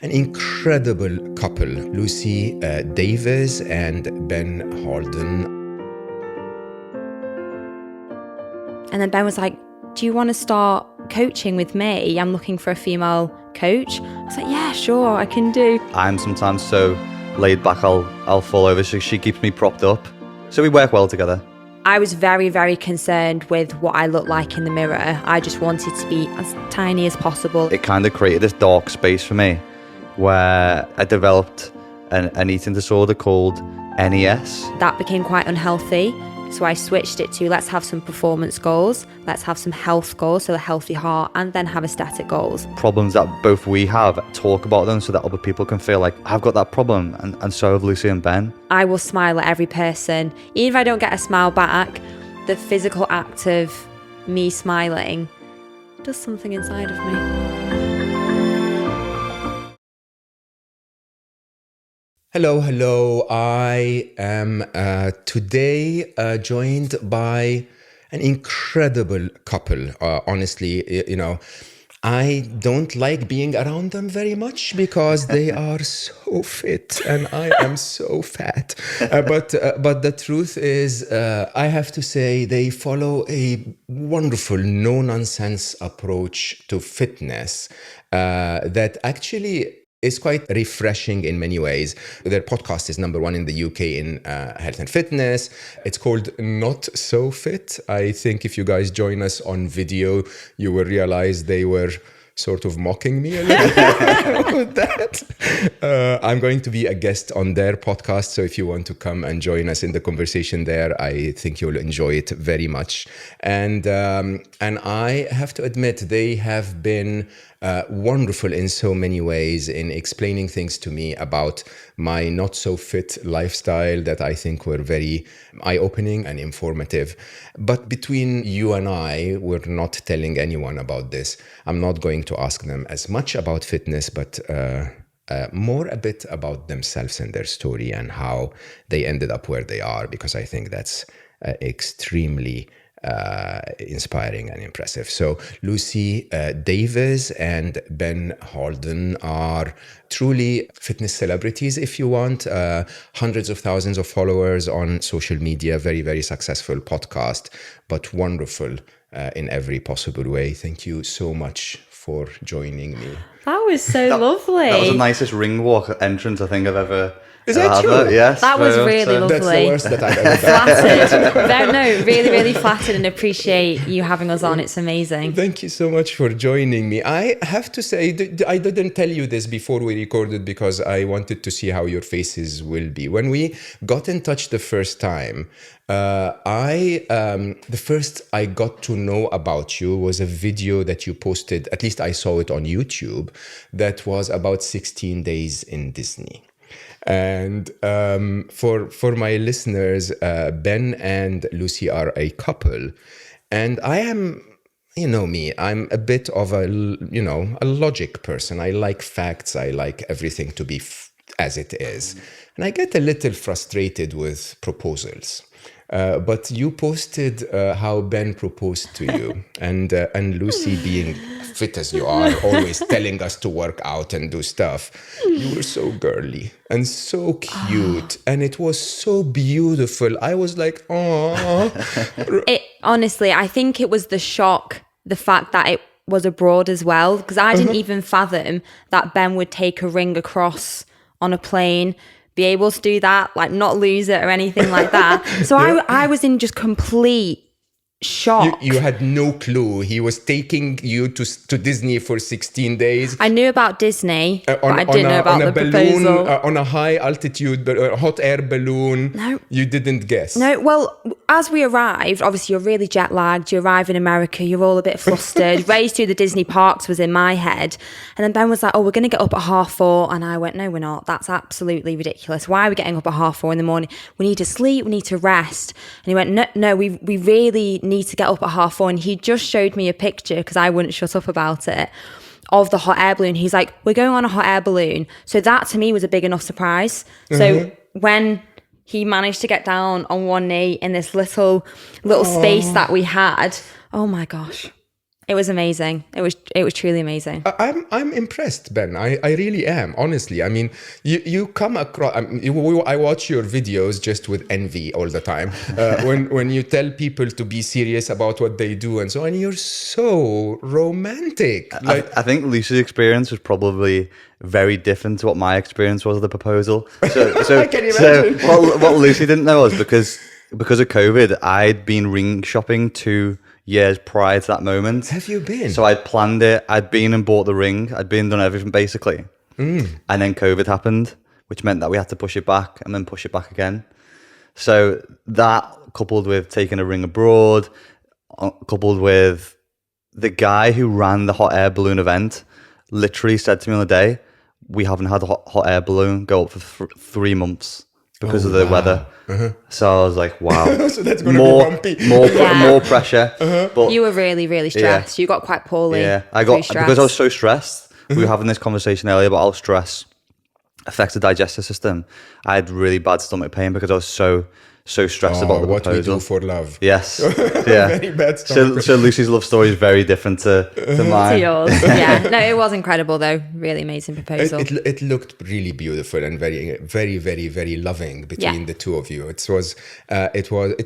An incredible couple, Lucy Davis and Ben Haldon. And then Ben was like, do you want to start coaching with me? I'm looking for a female coach. I was like, yeah, sure, I can do. I'm sometimes so laid back, I'll fall over, so she keeps me propped up. So we work well together. I was very, very concerned with what I looked like in the mirror. I just wanted to be as tiny as possible. It kind of created this dark space for me where I developed an eating disorder called NES. That became quite unhealthy. So I switched it to let's have some performance goals, let's have some health goals, so a healthy heart, and then have aesthetic goals. Problems that both we have, talk about them so that other people can feel like, I've got that problem, and so have Lucy and Ben. I will smile at every person. Even if I don't get a smile back, the physical act of me smiling does something inside of me. Hello. I am today joined by an incredible couple. Honestly, I don't like being around them very much because they are so fit and I am so fat. But the truth is, I have to say, they follow a wonderful, no-nonsense approach to fitness that actually is quite refreshing in many ways. Their podcast is number one in the UK in health and fitness. It's called Not So Fit. I think if you guys join us on video, you will realize they were sort of mocking me a little bit with that. I'm going to be a guest on their podcast, so if you want to come and join us in the conversation there, I think you'll enjoy it very much. And I have to admit, they have been wonderful in so many ways in explaining things to me about my not so fit lifestyle that I think were very eye-opening and informative. But between you and I, we're not telling anyone about this. I'm not going to ask them as much about fitness, but more a bit about themselves and their story and how they ended up where they are, because I think that's extremely inspiring and impressive. So Lucy Davis and Ben Haldon are truly fitness celebrities, if you want. Hundreds of thousands of followers on social media, very, very successful podcast, but wonderful in every possible way. Thank you so much for joining me. That was so lovely. That was the nicest ring walk entrance I think I've ever. Is that true? Yes. That was really lovely. That's the worst that I've ever done. Flattered. No, really, really flattered and appreciate you having us on. It's amazing. Thank you so much for joining me. I have to say, I didn't tell you this before we recorded because I wanted to see how your faces will be. When we got in touch the first time, the first I got to know about you was a video that you posted, at least I saw it on YouTube, that was about 16 days in Disney. And for my listeners, Ben and Lucy are a couple, and I am, you know me, I'm a bit of a logic person. I like facts. I like everything to be as it is, and I get a little frustrated with proposals. But you posted how Ben proposed to you, and Lucy, being fit as you are, always telling us to work out and do stuff. You were so girly and so cute, and it was so beautiful. I was like, oh. Honestly, I think it was the shock, the fact that it was abroad as well, because I didn't even fathom that Ben would take a ring across on a plane, be able to do that, like not lose it or anything like that. So yeah. I was in just complete shock. You had no clue. He was taking you to Disney for 16 days. I knew about Disney, but I didn't know about the balloon, proposal. On a high altitude, hot air balloon. No. You didn't guess. No, well, as we arrived, obviously you're really jet lagged. You arrive in America, you're all a bit flustered. Race through the Disney parks was in my head. And then Ben was like, oh, we're going to get up at 4:30. And I went, no, we're not. That's absolutely ridiculous. Why are we getting up at 4:30 in the morning? We need to sleep. We need to rest. And he went, no, we really need to get up at 4:30. And he just showed me a picture, because I wouldn't shut up about it, of the hot air balloon. He's like, we're going on a hot air balloon. So that to me was a big enough surprise. So when he managed to get down on one knee in this little space that we had, oh my gosh, It was amazing. It was truly amazing. I'm impressed, Ben. I really am, honestly. I mean, you come across. I watch your videos just with envy all the time. When you tell people to be serious about what they do and so on, you're so romantic. I think Lucy's experience was probably very different to what my experience was of the proposal. So I can imagine. What Lucy didn't know was because of COVID, I'd been ring shopping 2 years prior to that moment. Have you been? So I'd planned it. I'd been and bought the ring. I'd been and done everything basically. And then COVID happened, which meant that we had to push it back and then push it back again. So that, coupled with taking a ring abroad, coupled with the guy who ran the hot air balloon event, literally said to me on the day, we haven't had a hot air balloon go up for 3 months because of the weather. So I was like, wow. So that's going to be bumpy. More pressure. But You were really, really stressed. You got quite poorly. yeah, through stress. because I was so stressed. We were having this conversation earlier about how stress affects the digestive system. I had really bad stomach pain because I was so stressed about the what proposal. we do for love. Yes, yeah. Very bad stomach So Lucy's love story is very different to To mine. yours. Yeah. No, it was incredible though. Really amazing proposal. It looked really beautiful and very, very, very, very loving between the two of you. It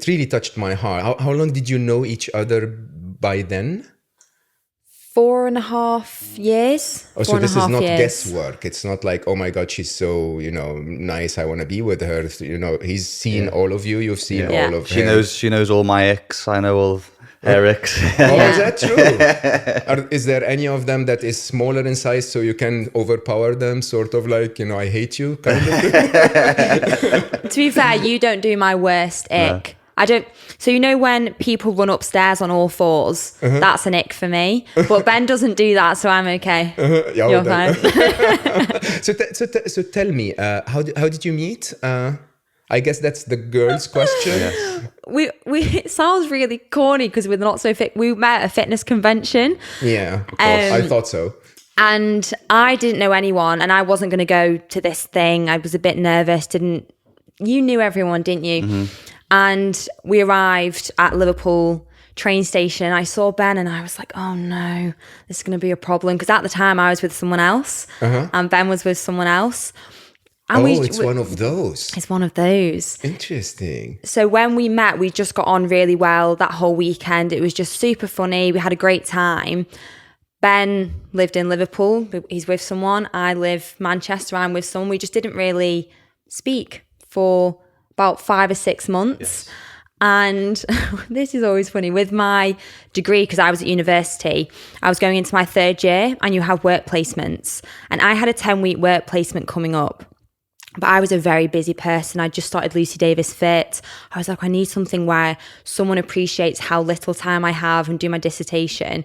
really touched my heart. How long did you know each other by then? 4.5 years. Oh, so 4.5 this is not years. guesswork. It's not like, oh my God, she's so, nice. I want to be with her. He's seen all of you. You've seen all of him. She knows all my icks. I know all of Eric's. Oh, is that true? Is there any of them that is smaller in size so you can overpower them? Sort of like, I hate you kind of thing? To be fair, you don't do my worst ick. I don't. So when people run upstairs on all fours, that's an ick for me. But Ben doesn't do that, so I'm okay. You're fine. So tell me, how did you meet? I guess that's the girl's question. Yes. We it sounds really corny because we're not so fit. We met at a fitness convention. Yeah, of course. I thought so. And I didn't know anyone, and I wasn't going to go to this thing. I was a bit nervous. You knew everyone, didn't you? Mm-hmm. And we arrived at Liverpool train station. I saw Ben and I was like, oh no, this is going to be a problem. Because at the time I was with someone else and Ben was with someone else. And it's one of those. It's one of those. Interesting. So when we met, we just got on really well that whole weekend. It was just super funny. We had a great time. Ben lived in Liverpool. He's with someone. I live Manchester. I'm with someone. We just didn't really speak for about 5 or 6 months. Yes. And this is always funny. With my degree, because I was at university, I was going into my 3rd year and you have work placements. And I had a 10-week work placement coming up. But I was a very busy person. I just started Lucy Davis Fit. I was like, I need something where someone appreciates how little time I have and do my dissertation.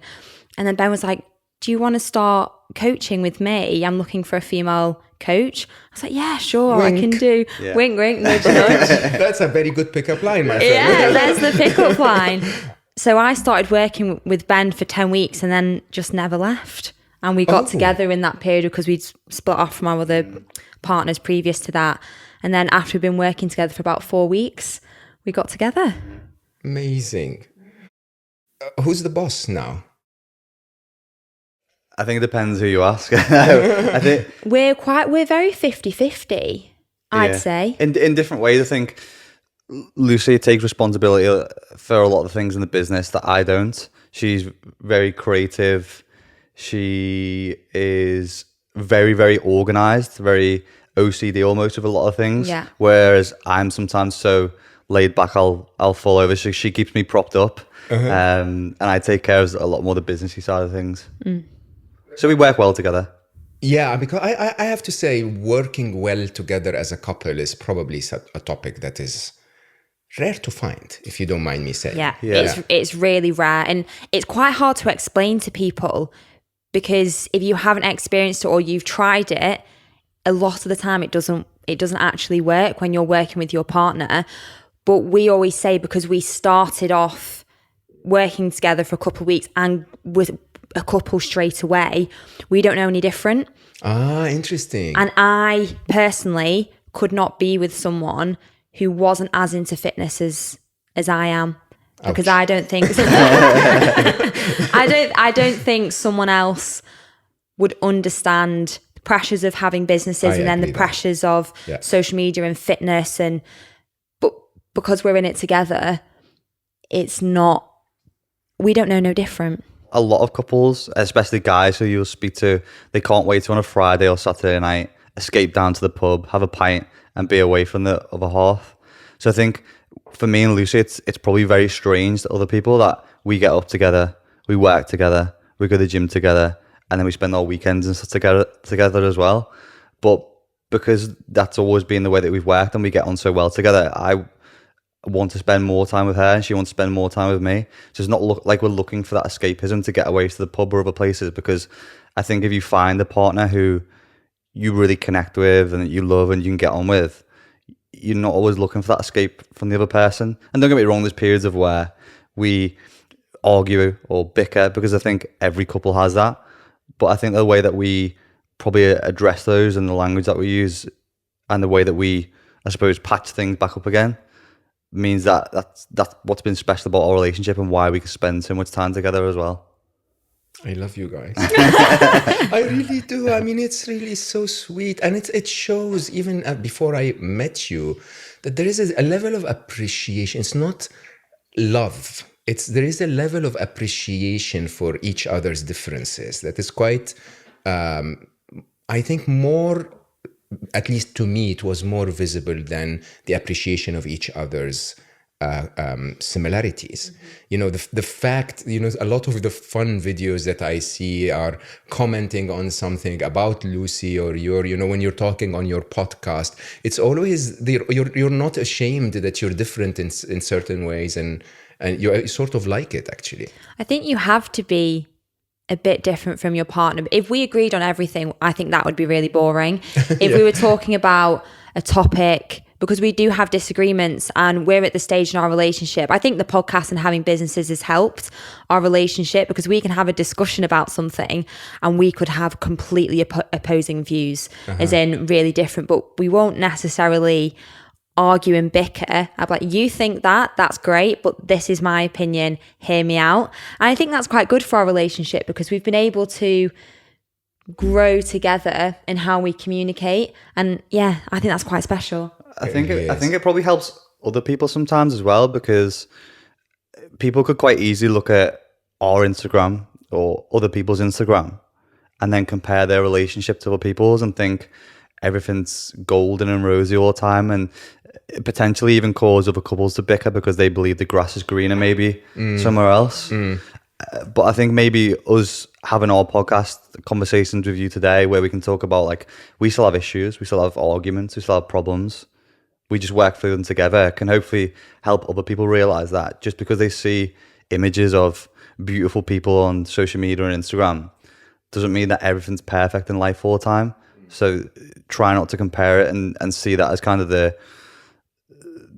And then Ben was like, do you want to start coaching with me? I'm looking for a female coach. I was like, yeah, sure, wink. I can do. Yeah. Wink, wink, nudge, nudge. That's a very good pickup line, my friend. Yeah, there's the pickup line. So I started working with Ben for 10 weeks and then just never left. And we got together in that period because we'd split off from our other partners previous to that. And then after we'd been working together for about 4 weeks, we got together. Amazing. Who's the boss now? I think it depends who you ask. I think we're very 50-50, I'd say. In different ways. I think Lucy takes responsibility for a lot of the things in the business that I don't. She's very creative. She is very, very organized, very OCD almost with a lot of things. Yeah. Whereas I'm sometimes so laid back, I'll fall over. So she keeps me propped up. And I take care of a lot more the businessy side of things. Mm. So we work well together. Yeah, because I have to say, working well together as a couple is probably a topic that is rare to find, if you don't mind me saying. Yeah. It's really rare. And it's quite hard to explain to people because if you haven't experienced it or you've tried it, a lot of the time it doesn't actually work when you're working with your partner. But we always say, because we started off working together for a couple of weeks and with a couple straight away, we don't know any different. Interesting. And I personally could not be with someone who wasn't as into fitness as I am. because Ouch. I don't think I don't think someone else would understand the pressures of having businesses I and then the agree that. pressures of social media and fitness, but because we're in it together, it's not, we don't know no different. A lot of couples, especially guys who you'll speak to, they can't wait to on a Friday or Saturday night escape down to the pub, have a pint, and be away from the other half. So I think for me and Lucy, it's probably very strange to other people that we get up together, we work together, we go to the gym together, and then we spend our weekends and stuff together as well. But because that's always been the way that we've worked and we get on so well together, I want to spend more time with her and she wants to spend more time with me. So it's not like we're looking for that escapism to get away to the pub or other places, because I think if you find a partner who you really connect with and that you love and you can get on with, you're not always looking for that escape from the other person. And don't get me wrong, there's periods of where we argue or bicker, because I think every couple has that. But I think the way that we probably address those and the language that we use and the way that we, I suppose, patch things back up again means that that's what's been special about our relationship and why we can spend so much time together as well. I love you guys. I really do. I mean, it's really so sweet. And it shows, even before I met you, that there is a level of appreciation. It's not love. There is a level of appreciation for each other's differences that is quite, I think more, at least to me, it was more visible than the appreciation of each other's similarities. You know, the fact, you know, a lot of the fun videos that I see are commenting on something about Lucy or you know, when you're talking on your podcast, it's always you're not ashamed that you're different in certain ways, and you sort of like it, actually. I think you have to be a bit different from your partner. If we agreed on everything, I think that would be really boring. If we were talking about a topic, because we do have disagreements and we're at the stage in our relationship. I think the podcast and having businesses has helped our relationship, because we can have a discussion about something and we could have completely opposing views, as in really different, but we won't necessarily argue and bicker. I'm like, you think that's great, but this is my opinion, hear me out. And I think that's quite good for our relationship, because we've been able to grow together in how we communicate. And yeah, I think that's quite special. I think it probably helps other people sometimes as well, because people could quite easily look at our Instagram or other people's Instagram and then compare their relationship to other people's and think everything's golden and rosy all the time, and potentially even cause other couples to bicker because they believe the grass is greener maybe somewhere else. But I think maybe us having our podcast conversations with you today, where we can talk about, like, we still have issues, we still have arguments, we still have problems, we just work through them together, can hopefully help other people realize that just because they see images of beautiful people on social media and Instagram doesn't mean that everything's perfect in life all the time. So try not to compare it and see that as kind of the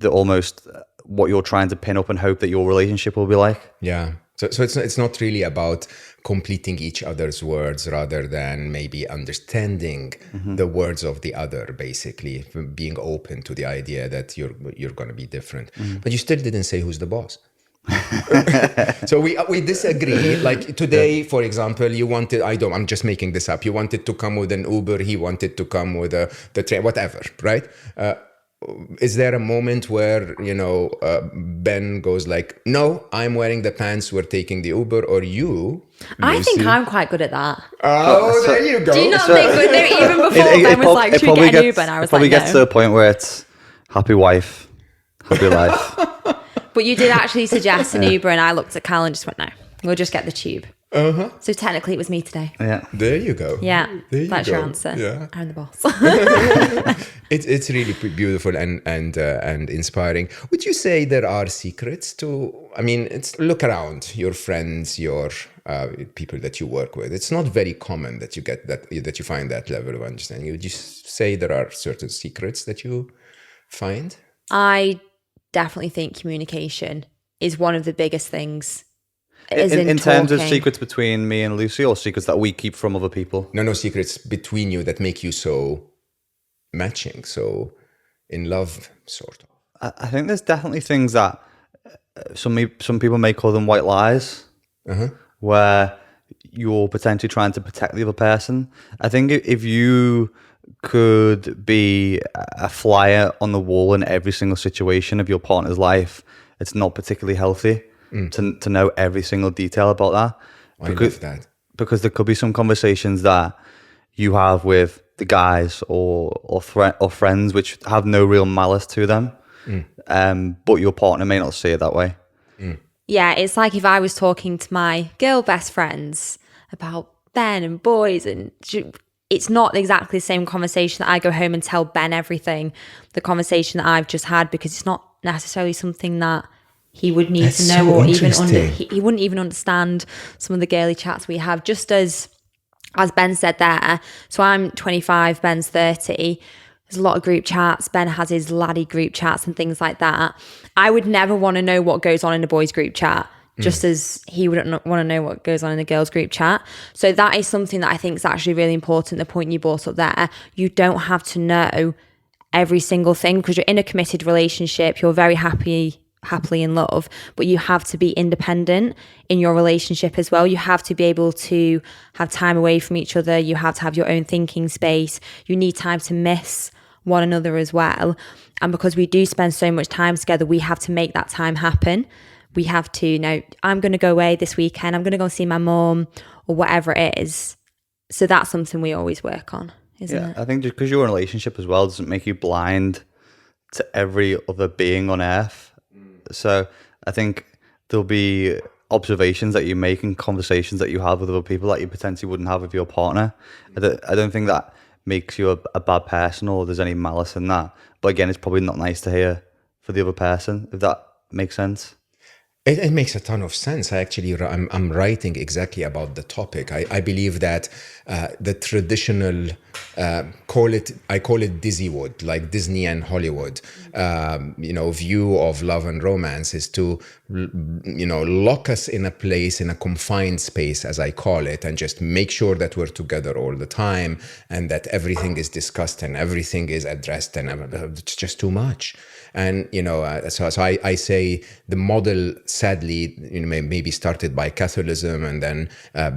almost what you're trying to pin up and hope that your relationship will be like. Yeah. So it's not really about completing each other's words, rather than maybe understanding the words of the other, basically being open to the idea that you're going to be different. But you still didn't say who's the boss. So we disagree. Like today, for example, you wanted, I'm just making this up, you wanted to come with an Uber, he wanted to come with the train, whatever, right? Is there a moment where, you know, Ben goes like, no, I'm wearing the pants, we're taking the Uber, or you, I think I'm quite good at that. Oh, there you go. Do you not think even before Ben was like, should we get an Uber? And I was like, no. It probably gets to the point where it's happy wife, happy life. But you did actually suggest an Uber, and I looked at Cal and just went, no, we'll just get the tube. So technically it was me today. Yeah. There you go. Yeah. There you That's go. your answer. Yeah. I'm the boss. It's really beautiful and inspiring. Would you say there are secrets to, I mean, look around your friends, your people that you work with. It's not very common that you get that you find that level of understanding. Would you say there are certain secrets that you find? I definitely think communication is one of the biggest things. In terms of secrets between me and Lucy, or secrets that we keep from other people? No, secrets between you that make you so matching, so in love, sort of. I think there's definitely things that some people may call them white lies, where you're potentially trying to protect the other person. I think if you could be a flyer on the wall in every single situation of your partner's life, it's not particularly healthy to know every single detail about that. I love that. Because there could be some conversations that you have with the guys or friends which have no real malice to them, but your partner may not see it that way. Yeah, it's like if I was talking to my girl best friends about Ben and boys, and it's not exactly the same conversation that I go home and tell Ben everything, the conversation that I've just had, because it's not necessarily something that he would need to know, or even he wouldn't even understand some of the girly chats we have. Just as Ben said there, so I'm 25, Ben's 30. There's a lot of group chats. Ben has his laddie group chats and things like that. I would never want to know what goes on in a boys group chat, just as he wouldn't want to know what goes on in a girls group chat. So that is something that I think is actually really important, the point you brought up there. You don't have to know every single thing, because you're in a committed relationship. You're very happily in love, but you have to be independent in your relationship as well. You have to be able to have time away from each other. You have to have your own thinking space. You need time to miss one another as well. And because we do spend so much time together, we have to make that time happen. We have to know, I'm going to go away this weekend, I'm going to go see my mum, or whatever it is. So that's something we always work on, isn't it? I think just because you're in a relationship as well doesn't make you blind to every other being on earth. So I think there'll be observations that you make and conversations that you have with other people that you potentially wouldn't have with your partner. I don't think that makes you a bad person, or there's any malice in that. But again, it's probably not nice to hear for the other person, if that makes sense. It makes a ton of sense. I'm writing exactly about the topic. I believe that the traditional I call it Disneywood, like Disney and Hollywood, view of love and romance is to, lock us in a place, in a confined space, as I call it, and just make sure that we're together all the time, and that everything is discussed and everything is addressed, and it's just too much. And, so I say the model, sadly, maybe started by Catholicism and then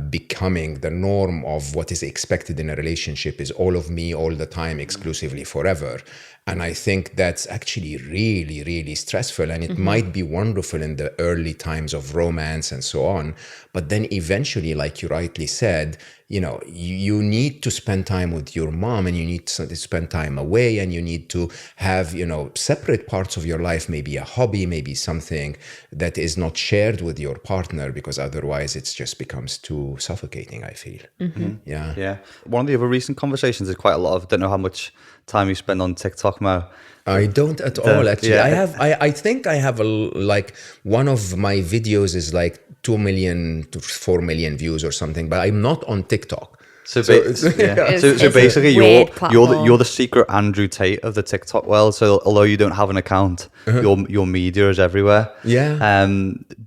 becoming the norm of what is expected in a relationship is all of me, all the time, exclusively, forever. And I think that's actually really, really stressful. And it might be wonderful in the early times of romance and so on. But then eventually, like you rightly said, you need to spend time with your mom, and you need to spend time away, and you need to have, separate parts of your life, maybe a hobby, maybe something that is not shared with your partner, because otherwise it just becomes too suffocating, I feel. Yeah. One of the other recent conversations is quite a lot of, don't know how much time you spend on TikTok, Mo. I don't at all, actually. Yeah. I think I have one of my videos is like 2 million to 4 million views or something, but I'm not on TikTok. So basically you're the secret Andrew Tate of the TikTok world. So although you don't have an account, your media is everywhere. Yeah.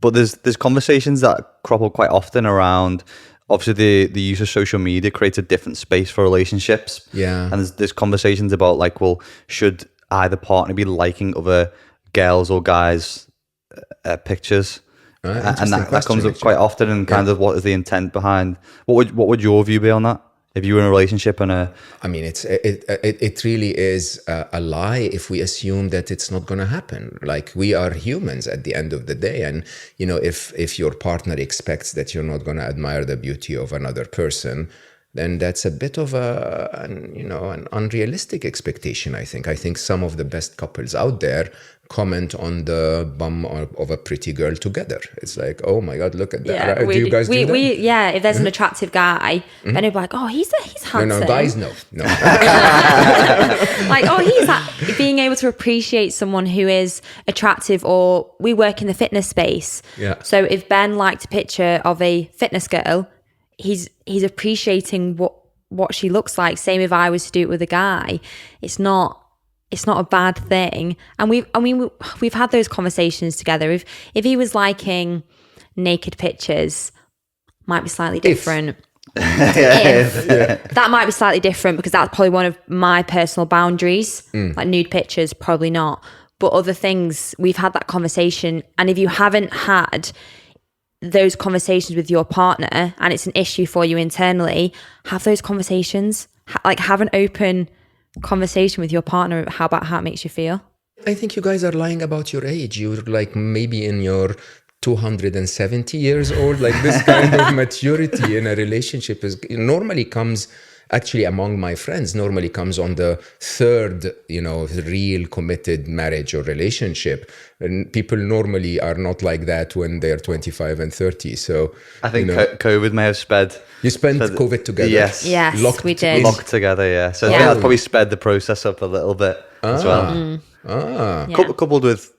But there's conversations that crop up quite often around, obviously the use of social media creates a different space for relationships. Yeah. And there's conversations about like, well, should either partner be liking other girls or guys' pictures? And that comes up quite often, and kind of what is the intent behind, what would your view be on that if you were in a relationship? And I mean, it really is a lie if we assume that it's not going to happen. Like, we are humans at the end of the day, and if your partner expects that you're not going to admire the beauty of another person, then that's a bit of an unrealistic expectation. I think some of the best couples out there comment on the bum of a pretty girl together. It's like, oh my God, look at that. Do you guys do that? If there's an attractive guy, then it'd be like, oh, he's handsome. No, guys, no. Like, oh, he's that. Being able to appreciate someone who is attractive, or we work in the fitness space. Yeah. So if Ben liked a picture of a fitness girl, he's appreciating what she looks like. Same if I was to do it with a guy. It's not a bad thing. And we've had those conversations together. If he was liking naked pictures, might be slightly different. That might be slightly different, because that's probably one of my personal boundaries. Like nude pictures, probably not. but other things, we've had that conversation. And if you haven't had those conversations with your partner and it's an issue for you internally, have those conversations. Like, have an open conversation with your partner about how it makes you feel. I think you guys are lying about your age. You're like maybe in your 270 years old. Like, this kind of maturity in a relationship normally comes, actually among my friends, normally comes on the third, real committed marriage or relationship. And people normally are not like that when they're 25 and 30. So I think COVID may have sped. You spent COVID together? Yes. Yes, we did. Locked together, yeah. So I think that's probably sped the process up a little bit as well. Coupled with,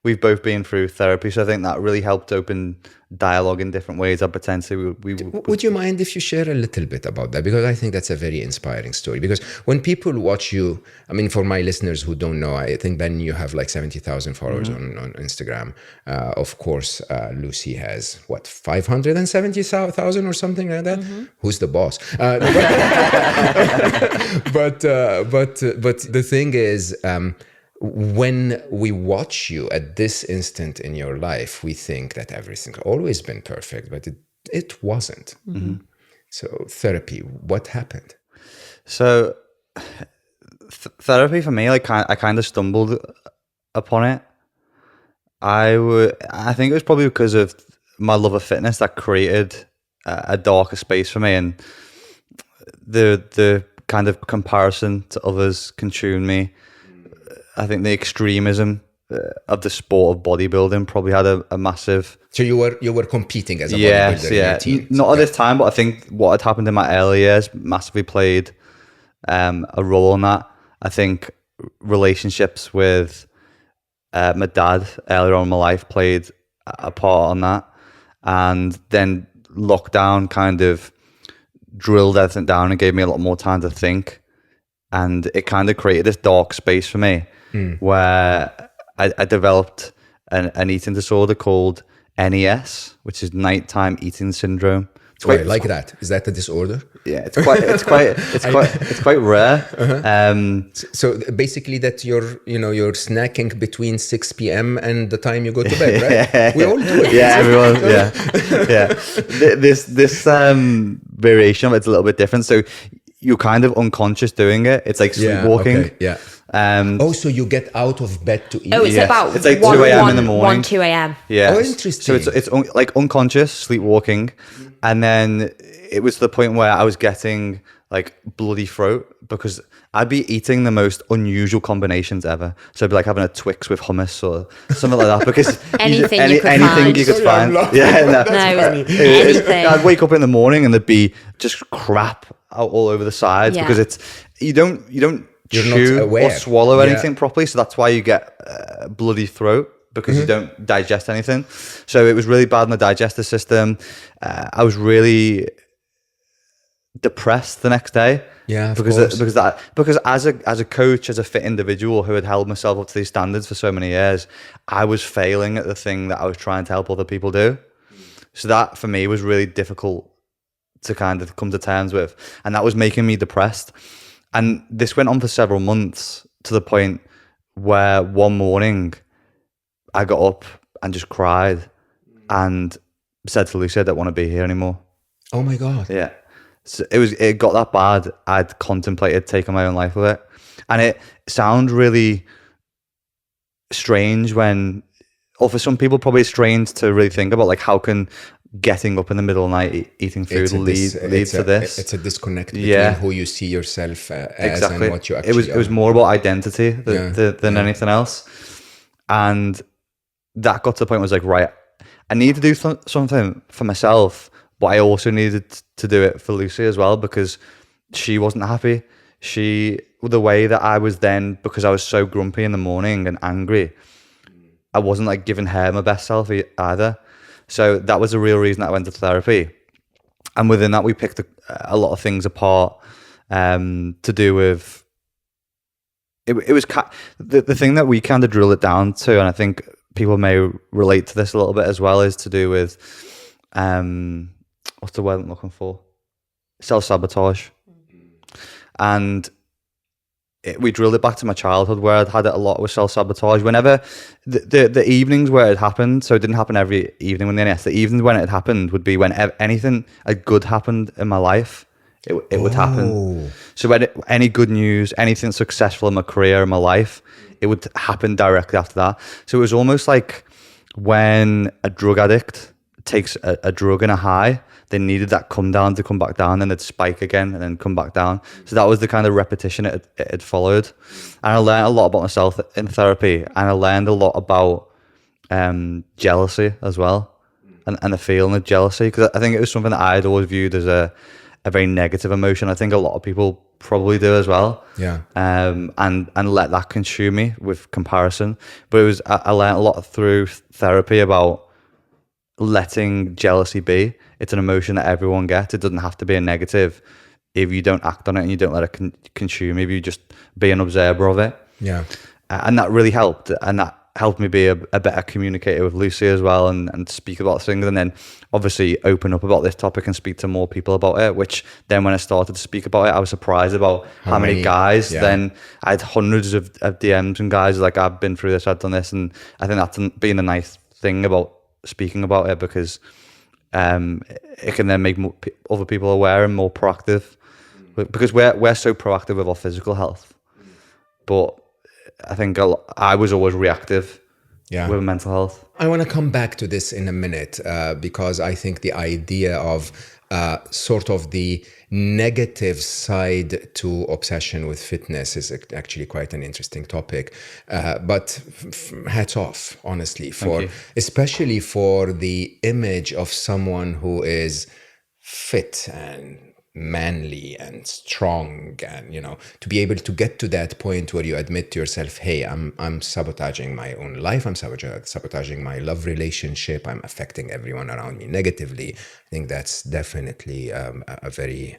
we've both been through therapy, so I think that really helped open dialogue in different ways. I potentially Would you mind if you share a little bit about that? Because I think that's a very inspiring story. Because when people watch you, I mean, for my listeners who don't know, I think, Ben, you have like 70,000 followers on Instagram. Of course, Lucy has, 570,000 or something like that? Who's the boss? But the thing is, when we watch you at this instant in your life, we think that everything's always been perfect, but it wasn't. So therapy, what happened? So therapy for me, like, I kind of stumbled upon it. I think it was probably because of my love of fitness that created a darker space for me, and the kind of comparison to others consumed me. I think the extremism of the sport of bodybuilding probably had a massive. So you were competing as a bodybuilder in your team? Not at this time, but I think what had happened in my early years massively played a role in that. I think relationships with my dad earlier on in my life played a part on that, and then lockdown kind of drilled everything down and gave me a lot more time to think, and it kind of created this dark space for me. Where I developed an eating disorder called NES, which is nighttime eating syndrome. Wait, like that? Is that a disorder? Yeah, it's quite rare. So basically, that you're snacking between 6 p.m. and the time you go to bed, right? We all do it. Yeah, everyone. Yeah. This variation of it's a little bit different. So you're kind of unconscious doing it. It's like sleepwalking. Okay, yeah. So you get out of bed to eat. Oh, it's about it's like 2 a.m. in the morning. 2 a.m. Yeah. Oh, interesting. So it's like unconscious sleepwalking, and then it was to the point where I was getting like bloody throat because I'd be eating the most unusual combinations ever. So I'd be like having a Twix with hummus or something like that because anything you could find. Yeah, Anything. I'd wake up in the morning and there'd be just crap out all over the sides because you don't chew or swallow anything properly, so that's why you get bloody throat because you don't digest anything. So it was really bad in the digestive system. I was really depressed the next day. Yeah, because as a coach, as a fit individual who had held myself up to these standards for so many years, I was failing at the thing that I was trying to help other people do. So that for me was really difficult to kind of come to terms with, and that was making me depressed. And this went on for several months to the point where one morning I got up and just cried and said to Lucy, I don't want to be here anymore. Oh my God. Yeah. So it got that bad. I'd contemplated taking my own life with it. And it sounds really strange or for some people probably strange to really think about, like, how can getting up in the middle of the night eating food lead to this? It's a disconnect between who you see yourself as and what you actually It was more about identity than anything else. And that got to the point where I was like, right, I need to do something for myself, but I also needed to do it for Lucy as well because she wasn't happy. The way that I was then, because I was so grumpy in the morning and angry, I wasn't like giving her my best self either. So that was the real reason that I went to therapy. And within that, we picked a lot of things apart to do with, it was the thing that we kind of drill it down to, and I think people may relate to this a little bit as well, is to do with, what's the word I'm looking for? Self-sabotage. And we drilled it back to my childhood where I'd had it a lot with self-sabotage. Whenever the evenings where it happened, so it didn't happen every evening when the evenings when it happened would be when anything good happened in my life, it would happen. So when any good news, anything successful in my career, in my life, it would happen directly after that. So it was almost like when a drug addict takes a drug and a high, they needed that come down to come back down, and it'd spike again and then come back down. So that was the kind of repetition it had followed. And I learned a lot about myself in therapy, and I learned a lot about jealousy as well, and the feeling of jealousy, because I think it was something that I'd always viewed as a very negative emotion. I think a lot of people probably do as well. Yeah. And let that consume me with comparison. But I learned a lot through therapy about letting jealousy be. It's an emotion that everyone gets. It doesn't have to be a negative if you don't act on it and you don't let it consume you. If you just be an observer of it. Yeah. And that really helped. And that helped me be a better communicator with Lucy as well, and speak about things, and then obviously open up about this topic and speak to more people about it, which then when I started to speak about it, I was surprised about how many guys. Then I had hundreds of DMs and guys like, I've been through this, I've done this. And I think that's been a nice thing about speaking about it, because it can then make other people aware and more proactive, because we're so proactive with our physical health, but I think I was always reactive with mental health. I want to come back to this in a minute, because I think the idea of sort of the negative side to obsession with fitness is actually quite an interesting topic. But hats off, honestly, especially for the image of someone who is fit and manly and strong, and to be able to get to that point where you admit to yourself, hey, I'm sabotaging my own life, I'm sabotaging my love relationship, I'm affecting everyone around me negatively. I think that's definitely a very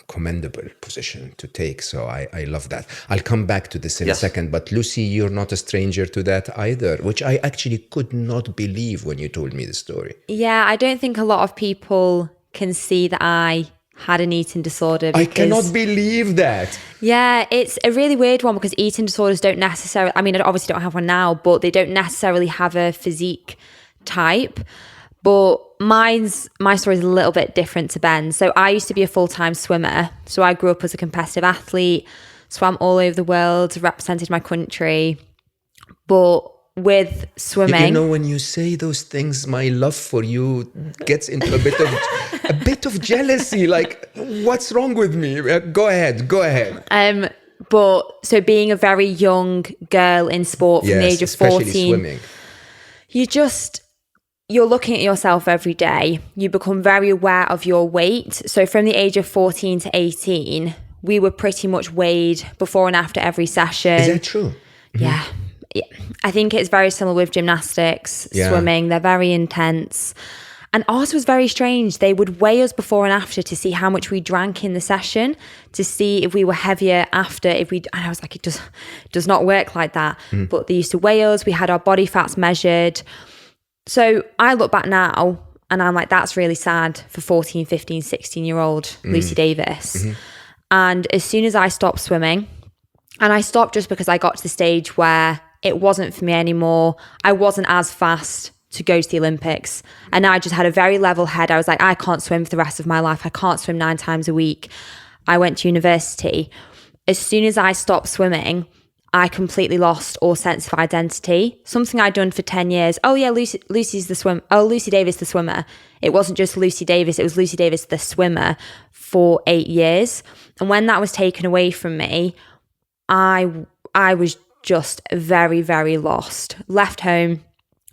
commendable position to take. So I love that. I'll come back to this in a second, but Lucy, you're not a stranger to that either, which I actually could not believe when you told me the story. Yeah, I don't think a lot of people can see that I had an eating disorder. I cannot believe that. Yeah, it's a really weird one, because eating disorders don't necessarily, I mean, I obviously don't have one now, but they don't necessarily have a physique type. But my story is a little bit different to Ben's. So I used to be a full-time swimmer. So I grew up as a competitive athlete, swam all over the world, represented my country. But with swimming, when you say those things, my love for you gets into a bit of jealousy. Like, what's wrong with me? Go ahead. But so being a very young girl in sport from the age of 14, swimming, you're looking at yourself every day. You become very aware of your weight. So from the age of 14 to 18, we were pretty much weighed before and after every session. Is that true? Yeah. I think it's very similar with gymnastics, swimming. They're very intense. And ours was very strange. They would weigh us before and after to see how much we drank in the session, to see if we were heavier after. And I was like, it does not work like that. But they used to weigh us. We had our body fats measured. So I look back now and I'm like, that's really sad for 14, 15, 16-year-old Lucy Davis. And as soon as I stopped swimming, and I stopped just because I got to the stage where it wasn't for me anymore. I wasn't as fast to go to the Olympics. And I just had a very level head. I was like, I can't swim for the rest of my life. I can't swim 9 times a week. I went to university. As soon as I stopped swimming, I completely lost all sense of identity. Something I'd done for 10 years. Oh yeah, Lucy's the swim. Oh, Lucy Davis, the swimmer. It wasn't just Lucy Davis. It was Lucy Davis, the swimmer, for 8 years. And when that was taken away from me, I was just very, very lost. Left home,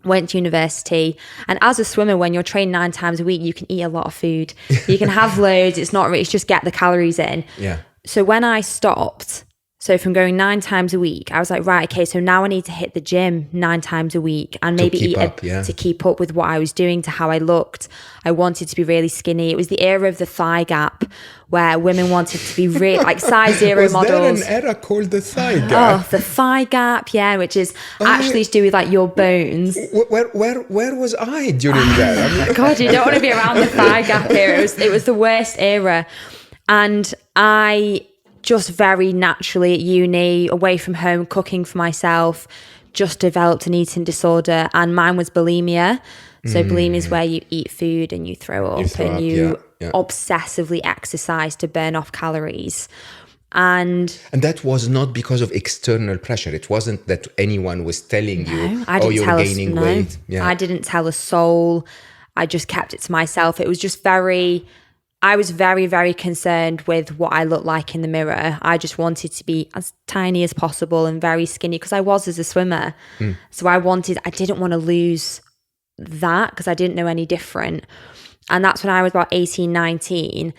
went to university. And as a swimmer, when you're trained 9 times a week, you can eat a lot of food. You can have loads. It's just get the calories in. Yeah. So when I stopped, so from going 9 times a week, I was like, right, okay, so now I need to hit the gym 9 times a week and maybe to keep up with what I was doing, to how I looked. I wanted to be really skinny. It was the era of the thigh gap, where women wanted to be really like size 0 models. Was there an era called the thigh gap? Oh, the thigh gap, yeah, which is actually to do with like your bones. Where was I during that? God, you don't want to be around the thigh gap era. It was the worst era. And I just very naturally at uni, away from home, cooking for myself, just developed an eating disorder, and mine was bulimia. So bulimia is where you eat food and you throw up, obsessively exercise to burn off calories. And that was not because of external pressure. It wasn't that anyone was telling you, oh, you're gaining weight. Yeah. I didn't tell a soul. I just kept it to myself. It was just I was very, very concerned with what I looked like in the mirror. I just wanted to be as tiny as possible and very skinny because I was as a swimmer. So I didn't want to lose that because I didn't know any different. And that's when I was about 18, 19.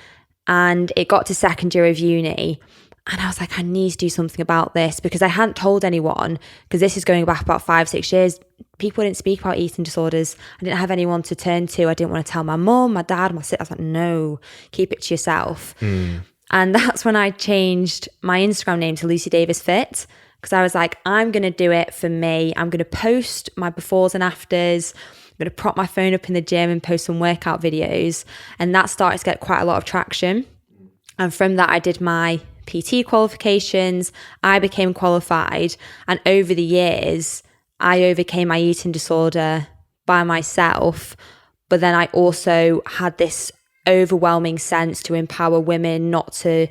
And it got to second year of uni. And I was like, I need to do something about this because I hadn't told anyone, because this is going back about 5-6 years. People didn't speak about eating disorders. I didn't have anyone to turn to. I didn't want to tell my mum, my dad, my sister. I was like, no, keep it to yourself. And that's when I changed my Instagram name to Lucy Davis Fit, because I was like, I'm going to do it for me. I'm going to post my befores and afters. I'm going to prop my phone up in the gym and post some workout videos. And that started to get quite a lot of traction. And from that, I did my PT qualifications. I became qualified. And over the years, I overcame my eating disorder by myself. But then I also had this overwhelming sense to empower women not to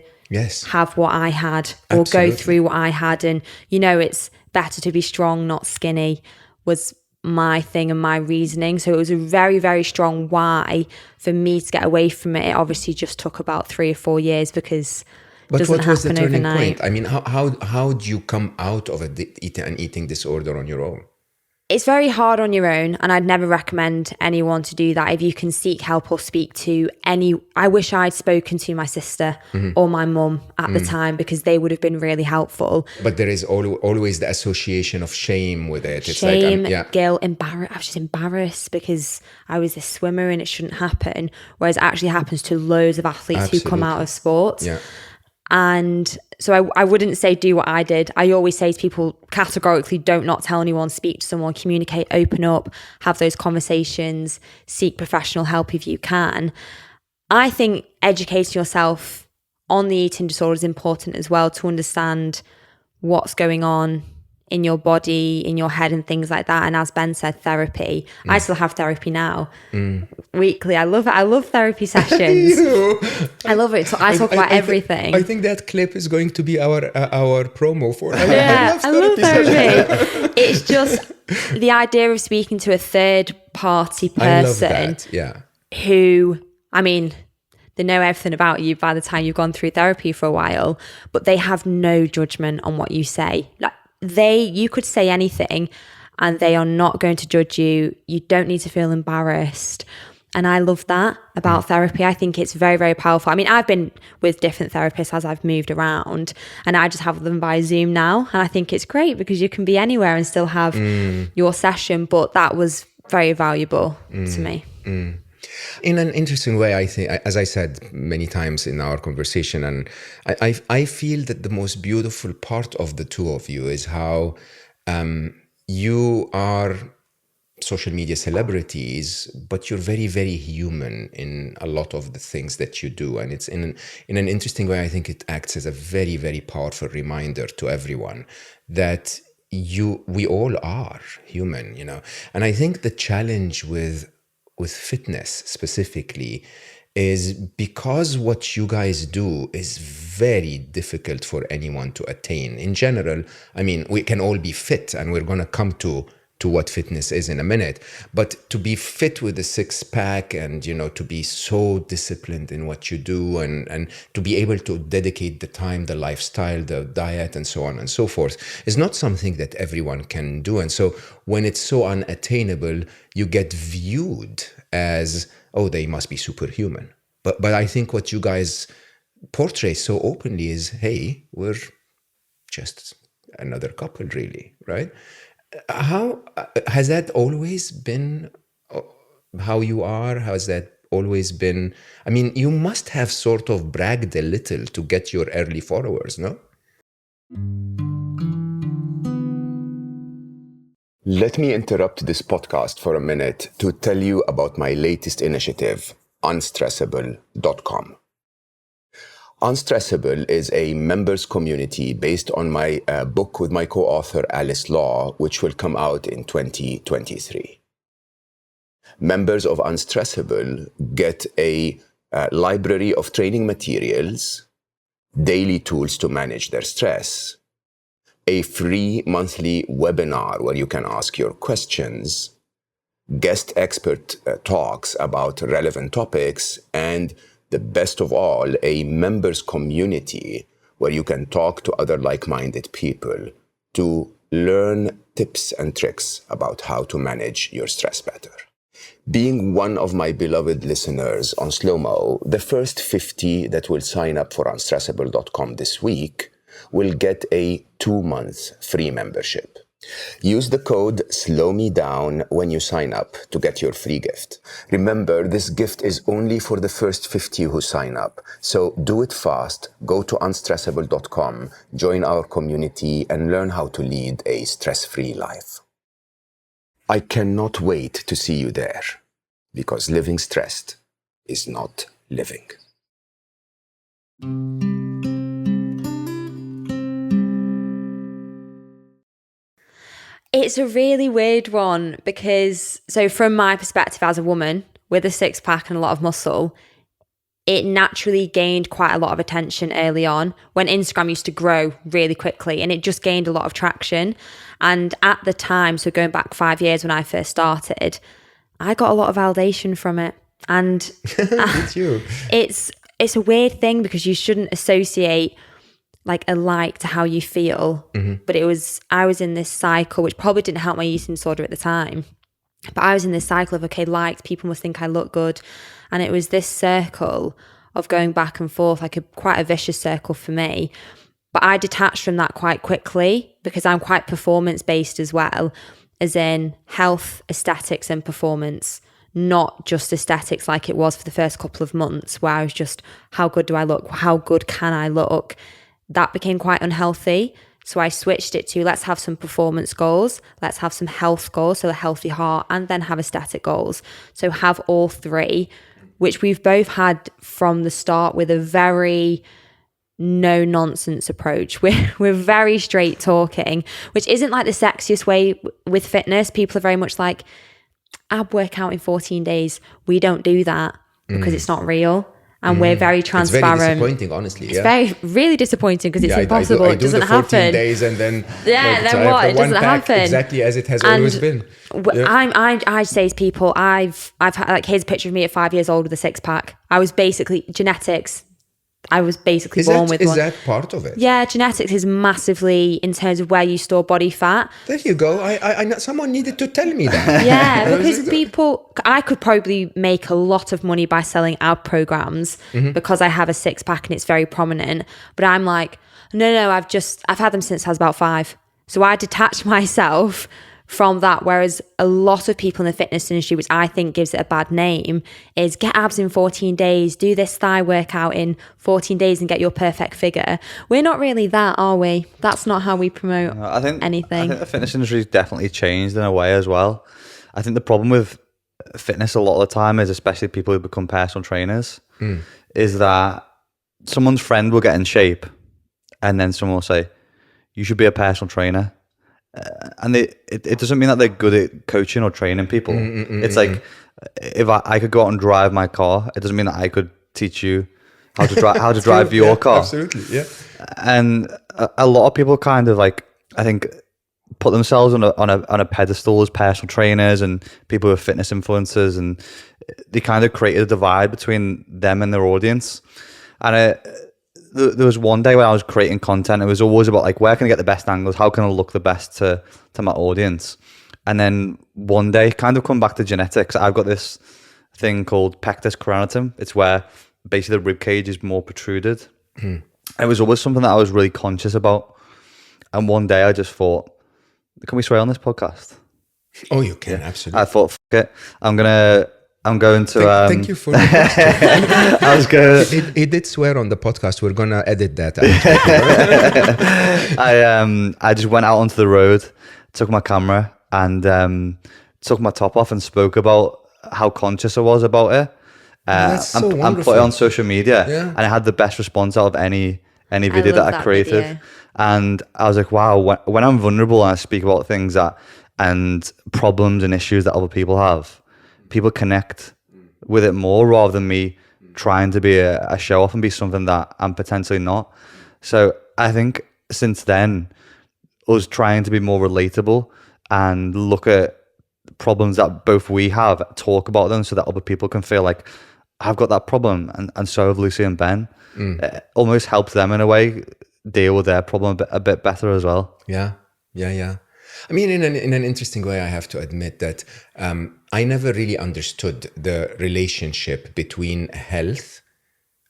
have what I had or go through what I had. And, it's better to be strong, not skinny, was my thing and my reasoning. So it was a very, very strong why for me to get away from it. It obviously just took about 3 or 4 years because But what was the turning overnight. point? I mean, how do you come out of an eating disorder on your own? It's very hard on your own, and I'd never recommend anyone to do that. If you can seek help or speak to I wish I'd spoken to my sister or my mum at the time, because they would have been really helpful. But there is always the association of shame with it. It's Shame, like, guilt, I was just embarrassed because I was a swimmer and it shouldn't happen. Whereas it actually happens to loads of athletes who come out of sports. Yeah. And so I wouldn't say do what I did. I always say to people, categorically, don't not tell anyone, speak to someone, communicate, open up, have those conversations, seek professional help if you can. I think educating yourself on the eating disorder is important as well, to understand what's going on in your body, in your head and things like that. And as Ben said, therapy. I still have therapy now weekly. I love it. I love therapy sessions. I love it. So I talk about everything. I think that clip is going to be our promo for it. I love therapy. It's just the idea of speaking to a third party person who, they know everything about you by the time you've gone through therapy for a while, but they have no judgment on what you say. Like, you could say anything and they are not going to judge you. You don't need to feel embarrassed. And I love that about therapy. I think it's very, very powerful. I've been with different therapists as I've moved around, and I just have them by Zoom now. And I think it's great because you can be anywhere and still have your session. But that was very valuable to me. In an interesting way, I think, as I said many times in our conversation, and I feel that the most beautiful part of the two of you is how you are social media celebrities, but you're very, very human in a lot of the things that you do. And it's in an interesting way, I think it acts as a very, very powerful reminder to everyone that we all are human, And I think the challenge with fitness specifically is because what you guys do is very difficult for anyone to attain. In general, we can all be fit, and we're going to come to what fitness is in a minute, but to be fit with a six-pack and, to be so disciplined in what you do and to be able to dedicate the time, the lifestyle, the diet, and so on and so forth is not something that everyone can do. And so when it's so unattainable, you get viewed as, oh, they must be superhuman. But I think what you guys portray so openly is, hey, we're just another couple, really, right? How has that always been how you are? Has that always been? You must have sort of bragged a little to get your early followers, no? Let me interrupt this podcast for a minute to tell you about my latest initiative, unstressable.com. Unstressable is a members community based on my book with my co-author Alice Law, which will come out in 2023. Members of Unstressable get a library of training materials, daily tools to manage their stress, a free monthly webinar where you can ask your questions, guest expert talks about relevant topics, and the best of all, a members community where you can talk to other like-minded people to learn tips and tricks about how to manage your stress better. Being one of my beloved listeners on Slo Mo, the first 50 that will sign up for unstressable.com this week will get a 2-month free membership. Use the code SLOWMEDOWN when you sign up to get your free gift. Remember, this gift is only for the first 50 who sign up. So do it fast. Go to unstressable.com, join our community, and learn how to lead a stress-free life. I cannot wait to see you there, because living stressed is not living. It's a really weird one because, so from my perspective as a woman with a 6-pack and a lot of muscle, it naturally gained quite a lot of attention early on when Instagram used to grow really quickly, and it just gained a lot of traction. And at the time, so going back 5 years when I first started, I got a lot of validation from it. And Did you? It's a weird thing because you shouldn't associate like a like to how you feel. But I was in this cycle, which probably didn't help my eating disorder at the time. But I was in this cycle of, okay, liked, people must think I look good. And it was this circle of going back and forth, like quite a vicious circle for me. But I detached from that quite quickly because I'm quite performance-based as well, as in health, aesthetics and performance, not just aesthetics like it was for the first couple of months where I was just, how good do I look? How good can I look? That became quite unhealthy. So I switched it to, let's have some performance goals, let's have some health goals, so a healthy heart, and then have aesthetic goals. So have all three, which we've both had from the start with a very no nonsense approach. We're very straight talking, which isn't like the sexiest way with fitness. People are very much like, ab workout in 14 days. We don't do that because it's not real. And we're very transparent. It's very disappointing, honestly. It's really disappointing because it's impossible. I do it doesn't the 14 happen. days and then then what? It doesn't happen. Exactly as it has always been. I say to people, I've had, like, here's a picture of me at 5 years old with a 6-pack. I was basically genetics. I was basically born with one. Is that part of it? Yeah, genetics is massively in terms of where you store body fat. There you go. I someone needed to tell me that. Yeah, because I could probably make a lot of money by selling ad programs because I have a 6-pack and it's very prominent. But I'm like, no, I've had them since I was about 5. So I detached myself from that, whereas a lot of people in the fitness industry, which I think gives it a bad name, is get abs in 14 days, do this thigh workout in 14 days and get your perfect figure. We're not really that, are we? That's not how we promote anything. I think the fitness industry has definitely changed in a way as well. I think the problem with fitness a lot of the time is, especially people who become personal trainers, is that someone's friend will get in shape and then someone will say, you should be a personal trainer. And it doesn't mean that they're good at coaching or training people. It's like, if I could go out and drive my car, it doesn't mean that I could teach you how to drive your car. Absolutely, yeah. And a lot of people kind of, like, I think, put themselves on a pedestal as personal trainers and people who are fitness influencers, and they kind of created a divide between them and their audience. And there was one day when I was creating content, it was always about, like, where can I get the best angles? How can I look the best to my audience? And then one day, kind of come back to genetics, I've got this thing called pectus carinatum. It's where basically the rib cage is more protruded. It was always something that I was really conscious about. And one day I just thought, can we swear on this podcast? Oh, you can, absolutely. I thought, fuck it, I'm going to. Thank you for the question. I was going. He did swear on the podcast. We're gonna edit that. I just went out onto the road, took my camera, and took my top off and spoke about how conscious I was about it. That's so and put wonderful. it on social media. Yeah. And I had the best response out of any video love that I that created. video. And I was like, wow, when I'm vulnerable and I speak about things and problems and issues that other people have, people connect with it more rather than me trying to be a show off and be something that I'm potentially not. So I think since then, us trying to be more relatable and look at problems that both we have, talk about them so that other people can feel like, I've got that problem and so have Lucy and Ben. It almost helps them in a way deal with their problem a bit better as well. Yeah. I mean, in an interesting way, I have to admit that I never really understood the relationship between health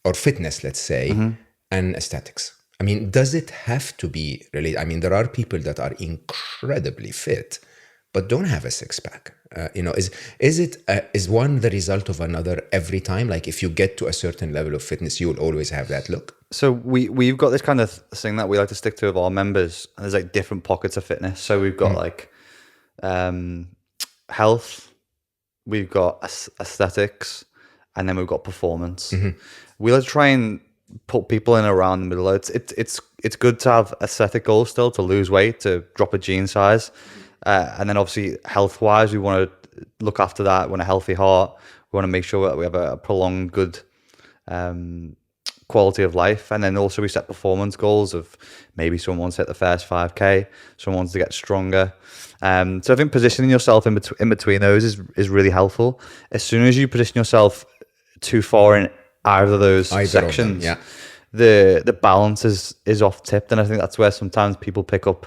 or fitness, let's say, and aesthetics. I mean, does it have to be related? I mean, there are people that are incredibly fit, but don't have a six pack. Is one the result of another every time? Like, if you get to a certain level of fitness, you will always have that look. So we've got this kind of thing that we like to stick to with our members. And there's like different pockets of fitness. So we've got like health, we've got aesthetics, and then we've got performance. We like to try and put people in around the middle. It's good to have aesthetic goals still, to lose weight, to drop a jean size. And then obviously health wise, we want to look after that. We want a healthy heart. We want to make sure that we have a prolonged good quality of life. And then also we set performance goals of maybe someone wants to hit the first 5K, someone wants to get stronger. So I think positioning yourself in between those is really helpful. As soon as you position yourself too far in either of those sections, the balance is off tipped. And I think that's where sometimes people pick up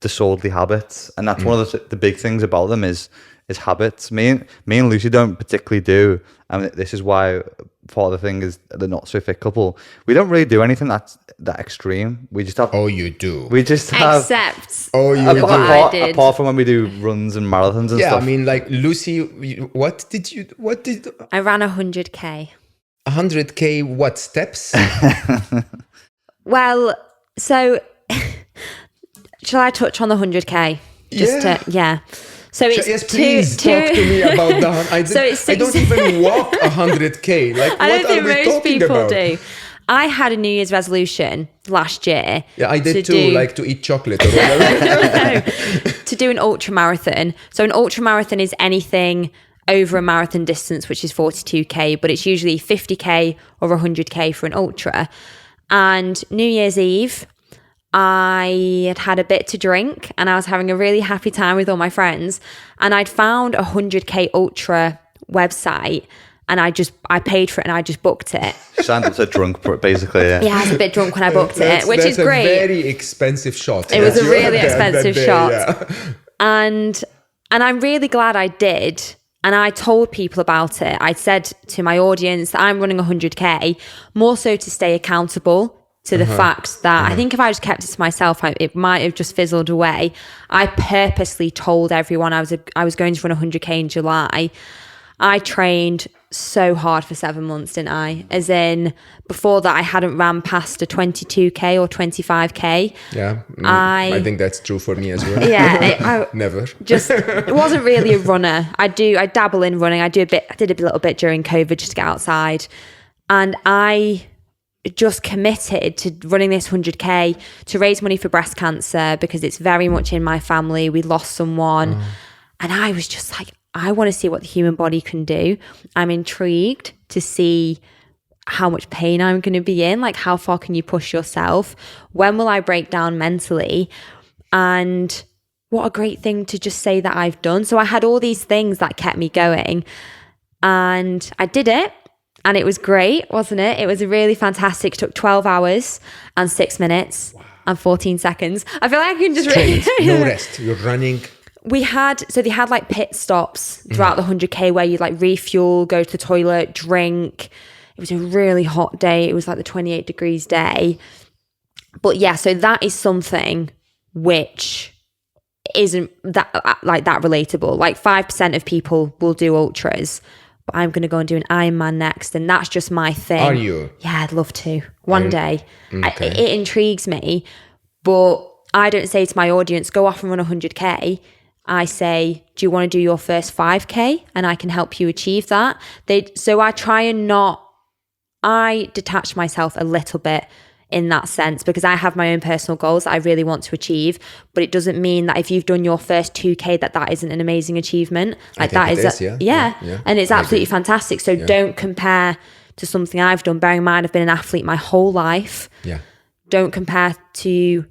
disorderly habits. And that's one of the big things about them is habits. Me and Lucy don't particularly do, and this is why part of the thing is the not so fit couple. We don't really do anything that extreme. We just have. Oh, you do. We just have. Except Oh, you do. Apart from when we do runs and marathons and stuff. Yeah, I mean, like Lucy, what did I ran 100K. 100K? What steps? Well, so shall I touch on the 100K? Yeah. So it's yes, please talk to me about that. I don't even walk 100K. Like, I don't what think are we most talking people about? do. I had a New Year's resolution last year. Yeah, I did too, like to eat chocolate or whatever. To do an ultra marathon. So an ultra marathon is anything over a marathon distance, which is 42K, but it's usually 50K or 100K for an ultra. And New Year's Eve, I had a bit to drink and I was having a really happy time with all my friends, and I'd found a 100K ultra website and I paid for it and I just booked it. Signed up to drunk, basically. Yeah, I was a bit drunk when I booked it, which is great. That's a very expensive shot. It was a really expensive shot. Yeah. And I'm really glad I did. And I told people about it. I said to my audience that I'm running 100K, more so to stay accountable to the fact that I think if I just kept it to myself, it might have just fizzled away. I purposely told everyone I was going to run 100K in July. I trained so hard for 7 months, didn't I? As in, before that, I hadn't ran past a 22K or 25K. Yeah, I think that's true for me as well. Yeah, I never. Just wasn't really a runner. I dabble in running. I did a little bit during COVID just to get outside, and I just committed to running this 100K to raise money for breast cancer because it's very much in my family. We lost someone, and I was just like, I want to see what the human body can do. I'm intrigued to see how much pain I'm going to be in. Like, how far can you push yourself? When will I break down mentally? And what a great thing to just say that I've done. So I had all these things that kept me going, and I did it. And it was great, wasn't it? It was really fantastic. It took 12 hours and 6 minutes and 14 seconds. I feel like I can just... No rest. You're running... They had like pit stops throughout the 100K where you like refuel, go to the toilet, drink. It was a really hot day. It was like the 28 degrees day. But yeah, so that is something which isn't that relatable. Like 5% of people will do ultras, but I'm going to go and do an Ironman next. And that's just my thing. Are you? Yeah, I'd love to. One day. Okay. It intrigues me, but I don't say to my audience, go off and run 100K. I say, do you want to do your first 5K? And I can help you achieve that. So I try and I detach myself a little bit in that sense, because I have my own personal goals that I really want to achieve. But it doesn't mean that if you've done your first 2K, that isn't an amazing achievement. Like that is, yeah. And it's absolutely fantastic. So don't compare to something I've done. Bearing in mind, I've been an athlete my whole life. Yeah. Don't compare to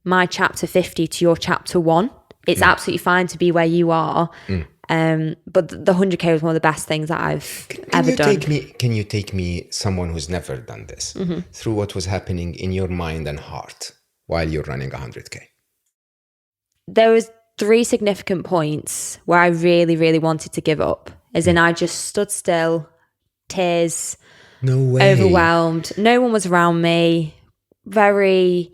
my chapter 50 to your chapter 1. It's absolutely fine to be where you are. But the 100K was one of the best things that I've ever done. Can you take me, someone who's never done this, through what was happening in your mind and heart while you're running 100K? There was 3 significant points where I really, really wanted to give up. As in, I just stood still, tears, no way, overwhelmed. No one was around me. Very,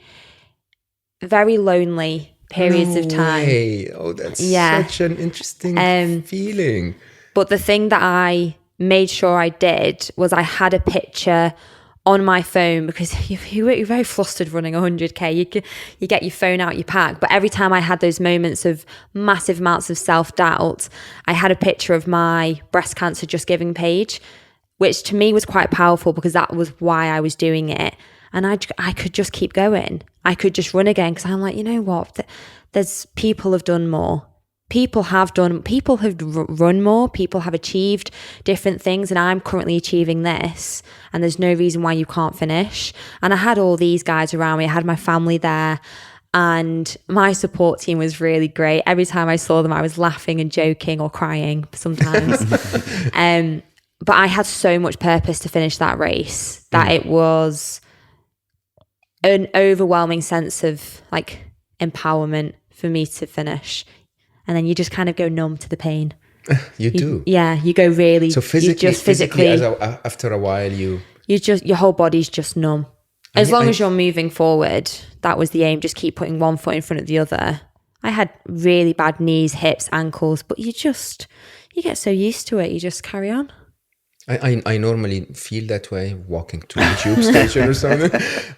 very lonely periods of time. Way. Oh, that's such an interesting feeling. But the thing that I made sure I did was I had a picture on my phone, because you're very flustered running 100K. You get your phone out, you pack. But every time I had those moments of massive amounts of self-doubt, I had a picture of my breast cancer just giving page, which to me was quite powerful, because that was why I was doing it. And I could just keep going. I could just run again, because I'm like, you know what? There's people have done more. People have run more. People have achieved different things, and I'm currently achieving this. And there's no reason why you can't finish. And I had all these guys around me. I had my family there, and my support team was really great. Every time I saw them, I was laughing and joking or crying sometimes. But I had so much purpose to finish that race that it was an overwhelming sense of like empowerment for me to finish. And then you just kind of go numb to the pain. You do. Yeah, you go really. So physically after a while, your whole body's just numb. As long as you're moving forward, that was the aim. Just keep putting one foot in front of the other. I had really bad knees, hips, ankles, but you get so used to it. You just carry on. I normally feel that way walking to the tube station or something.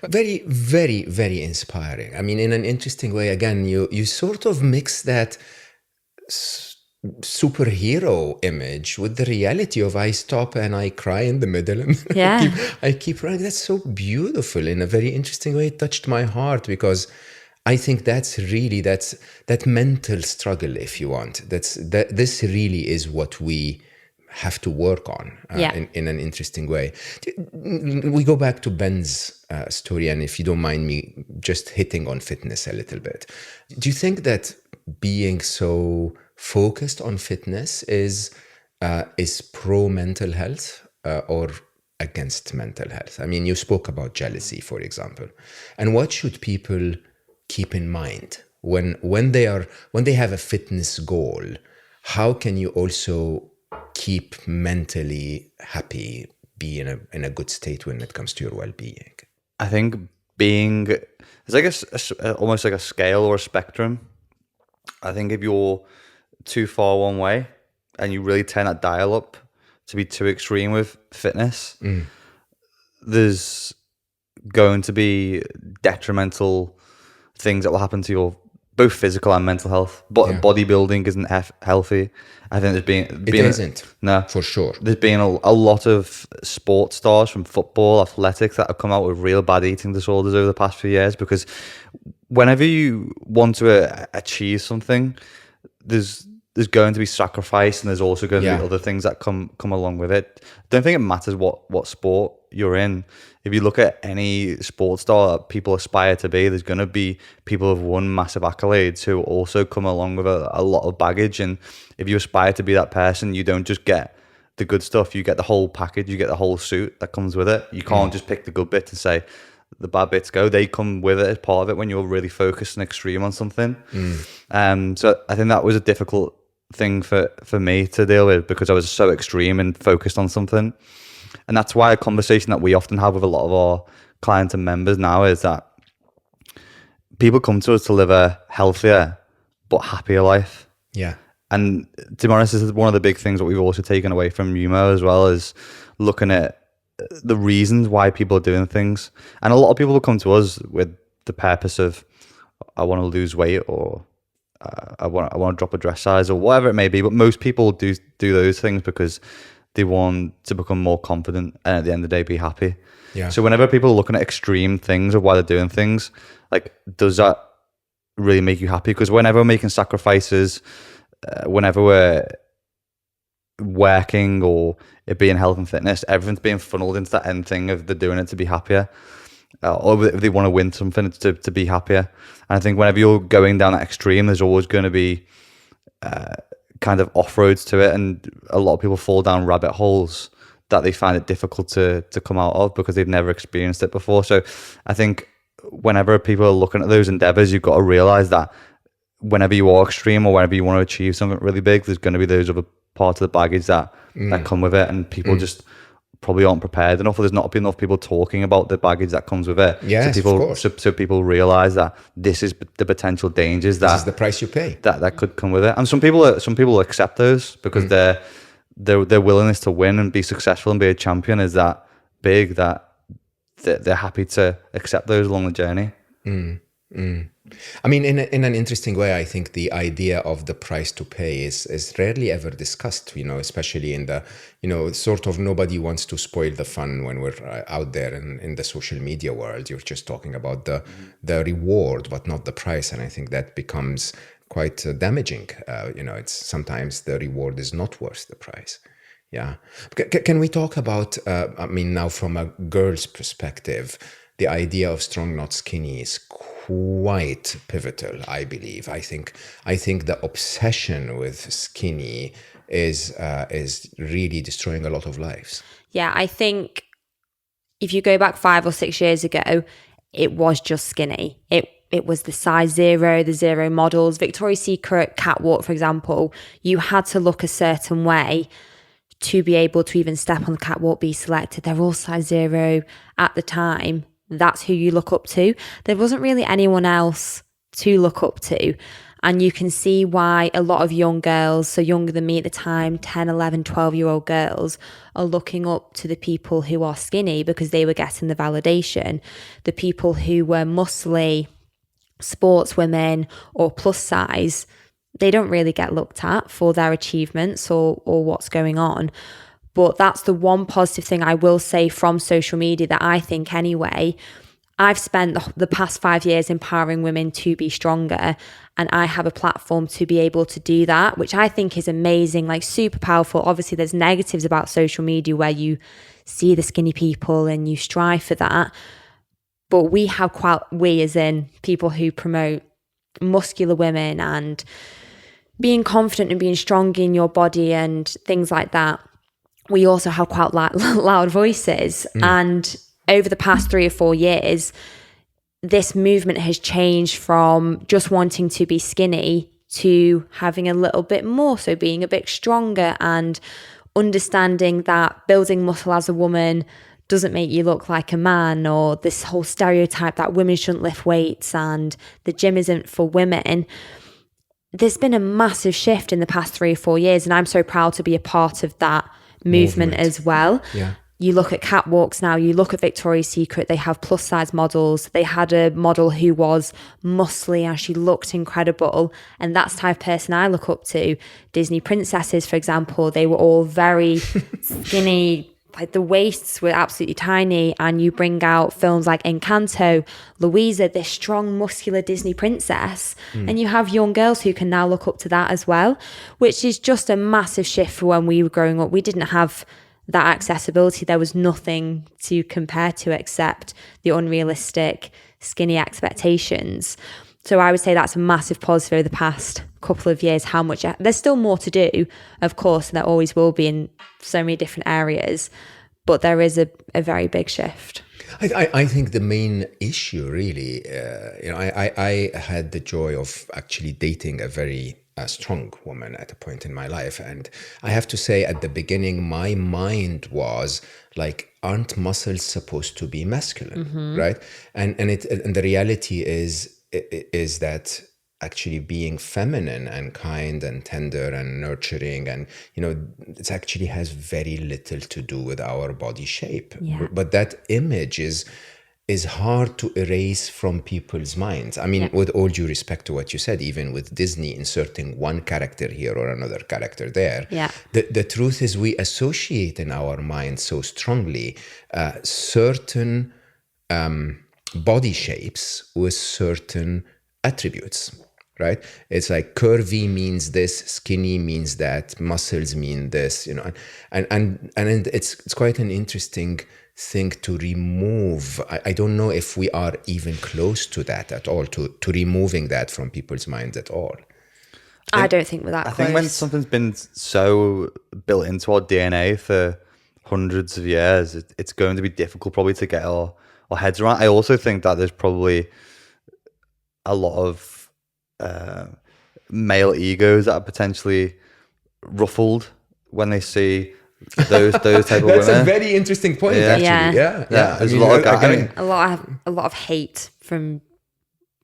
Very, very, very inspiring. I mean, in an interesting way, again, you sort of mix that superhero image with the reality of I stop and I cry in the middle and I keep running. That's so beautiful in a very interesting way. It touched my heart, because I think that's that mental struggle, if you want. This really is what we have to work on in an interesting way. We go back to Ben's story, and if you don't mind me just hitting on fitness a little bit. Do you think that being so focused on fitness is pro mental health or against mental health? I mean, you spoke about jealousy, for example. And what should people keep in mind when they have a fitness goal? How can you also keep mentally happy, be in a good state when it comes to your well-being? I think it's like almost like a scale or a spectrum. I think if you're too far one way and you really turn that dial up to be too extreme with fitness, there's going to be detrimental things that will happen to your both physical and mental health. But bodybuilding isn't healthy. I think it isn't. No, for sure. There's been a lot of sports stars from football, athletics, that have come out with real bad eating disorders over the past few years, because whenever you want to achieve something, there's going to be sacrifice, and there's also going to be other things that come along with it. I don't think it matters what sport you're in. If you look at any sports star that people aspire to be, there's going to be people who've won massive accolades who also come along with a lot of baggage. And if you aspire to be that person, you don't just get the good stuff, you get the whole package, you get the whole suit that comes with it. You can't just pick the good bits and say the bad bits go. They come with it as part of it when you're really focused and extreme on something. So I think that was a difficult thing for me to deal with, because I was so extreme and focused on something. And that's why a conversation that we often have with a lot of our clients and members now is that people come to us to live a healthier but happier life. Yeah. And to be honest, this is one of the big things that we've also taken away from Yumo as well, is looking at the reasons why people are doing things. And a lot of people will come to us with the purpose of, I want to lose weight, or I want to drop a dress size or whatever it may be. But most people do those things because they want to become more confident and at the end of the day be happy. Yeah. So whenever people are looking at extreme things or why they're doing things, like, does that really make you happy? Because whenever we're making sacrifices, whenever we're working or it being health and fitness, everything's being funneled into that end thing of they're doing it to be happier, or if they want to win something, it's to be happier. And I think whenever you're going down that extreme, there's always going to be kind of off-roads to it, and a lot of people fall down rabbit holes that they find it difficult to come out of because they've never experienced it before. So I think whenever people are looking at those endeavors, you've got to realize that whenever you are extreme or whenever you want to achieve something really big, there's going to be those other parts of the baggage that come with it, and people just probably aren't prepared enough, or there's not enough people talking about the baggage that comes with it. Yes, so people, of course. So people realize that this is the potential dangers This is the price you pay. that could come with it. And some people accept those because their willingness to win and be successful and be a champion is that big that they're happy to accept those along the journey. I mean, in an interesting way, I think the idea of the price to pay is rarely ever discussed, especially in the, sort of nobody wants to spoil the fun when we're out there in the social media world. You're just talking about the reward, but not the price. And I think that becomes quite damaging. It's sometimes the reward is not worth the price. Yeah. Can we talk about, now from a girl's perspective, the idea of strong, not skinny is quite pivotal, I believe. I think the obsession with skinny is really destroying a lot of lives. Yeah, I think if you go back 5 or 6 years ago, it was just skinny. It was the size 0, the 0 models. Victoria's Secret catwalk, for example, you had to look a certain way to be able to even step on the catwalk, be selected. They're all size 0 at the time. That's who you look up to. There wasn't really anyone else to look up to. And you can see why a lot of young girls, so younger than me at the time, 10, 11, 12-year-old girls, are looking up to the people who are skinny because they were getting the validation. The people who were muscly, sportswomen or plus size, they don't really get looked at for their achievements or what's going on. But that's the one positive thing I will say from social media that I think anyway. I've spent the past 5 years empowering women to be stronger, and I have a platform to be able to do that, which I think is amazing, like super powerful. Obviously, there's negatives about social media where you see the skinny people and you strive for that. But we as in people who promote muscular women and being confident and being strong in your body and things like that. We also have quite loud voices. And over the past 3 or 4 years, this movement has changed from just wanting to be skinny to having a little bit more, so being a bit stronger and understanding that building muscle as a woman doesn't make you look like a man, or this whole stereotype that women shouldn't lift weights and the gym isn't for women. There's been a massive shift in the past 3 or 4 years, and I'm so proud to be a part of that movement as well. Yeah. You look at catwalks now, you look at Victoria's Secret, they have plus size models. They had a model who was muscly and she looked incredible. And that's the type of person I look up to. Disney princesses, for example, they were all very skinny, like the waists were absolutely tiny. And you bring out films like Encanto, Louisa, this strong, muscular Disney princess. And you have young girls who can now look up to that as well, which is just a massive shift for when we were growing up. We didn't have that accessibility. There was nothing to compare to except the unrealistic skinny expectations. So I would say that's a massive positive over the past couple of years, how much there's still more to do, of course, and there always will be in so many different areas, but there is a very big shift. I think the main issue really, I had the joy of actually dating a very strong woman at a point in my life. And I have to say at the beginning, my mind was like, aren't muscles supposed to be masculine, right? And the reality is that actually being feminine and kind and tender and nurturing, and it actually has very little to do with our body shape. Yeah. But that image is is hard to erase from people's minds. I mean, with all due respect to what you said, even with Disney inserting one character here or another character there, the truth is we associate in our minds so strongly certain body shapes with certain attributes. Right? It's like curvy means this, skinny means that, muscles mean this, you know, and it's quite an interesting thing to remove. I don't know if we are even close to that at all, to removing that from people's minds at all. I don't think we're that close. I think when something's been so built into our DNA for hundreds of years, it's going to be difficult probably to get our heads around. I also think that there's probably a lot of male egos that are potentially ruffled when they see those type of women. That's a very interesting point, actually. Yeah. There's a lot of hate from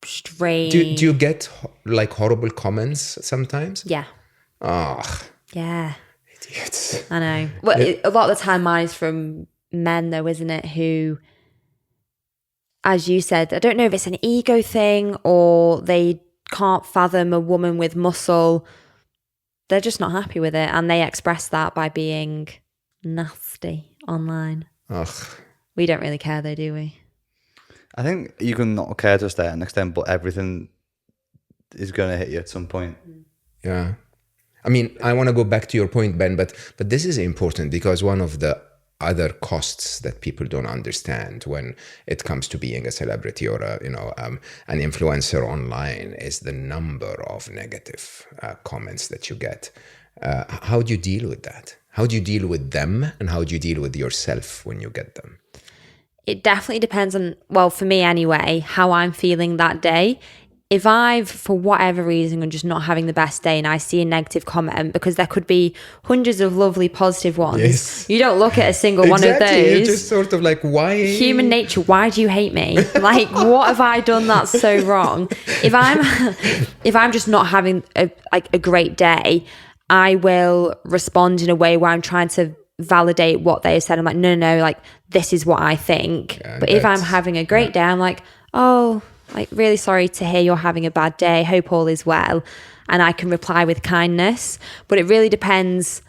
strange. Do you get like horrible comments sometimes? Yeah. Yeah. Idiots. I know. Well, a lot of the time mine is from men though, isn't it? Who, as you said, I don't know if it's an ego thing or they can't fathom a woman with muscle. They're just not happy with it, and they express that by being nasty online. We don't really care though, do we? I think you can not care to a certain extent, but everything is going to hit you at some point. Yeah. I mean, I want to go back to your point, Ben, but this is important because one of the other costs that people don't understand when it comes to being a celebrity or an influencer online is the number of negative comments that you get. How do you deal with that? How do you deal with them, and how do you deal with yourself when you get them? It definitely depends on, well, for me anyway, how I'm feeling that day. If I've, for whatever reason, I'm just not having the best day and I see a negative comment, because there could be hundreds of lovely positive ones. Yes. You don't look at a single one of those. You're just sort of like, why? Human nature, why do you hate me? Like, what have I done that's so wrong? If I'm just not having a great day, I will respond in a way where I'm trying to validate what they said. I'm like, no, like, this is what I think. Yeah, but if I'm having a great day, I'm like, oh, like, really sorry to hear you're having a bad day. Hope all is well. And I can reply with kindness. But it really depends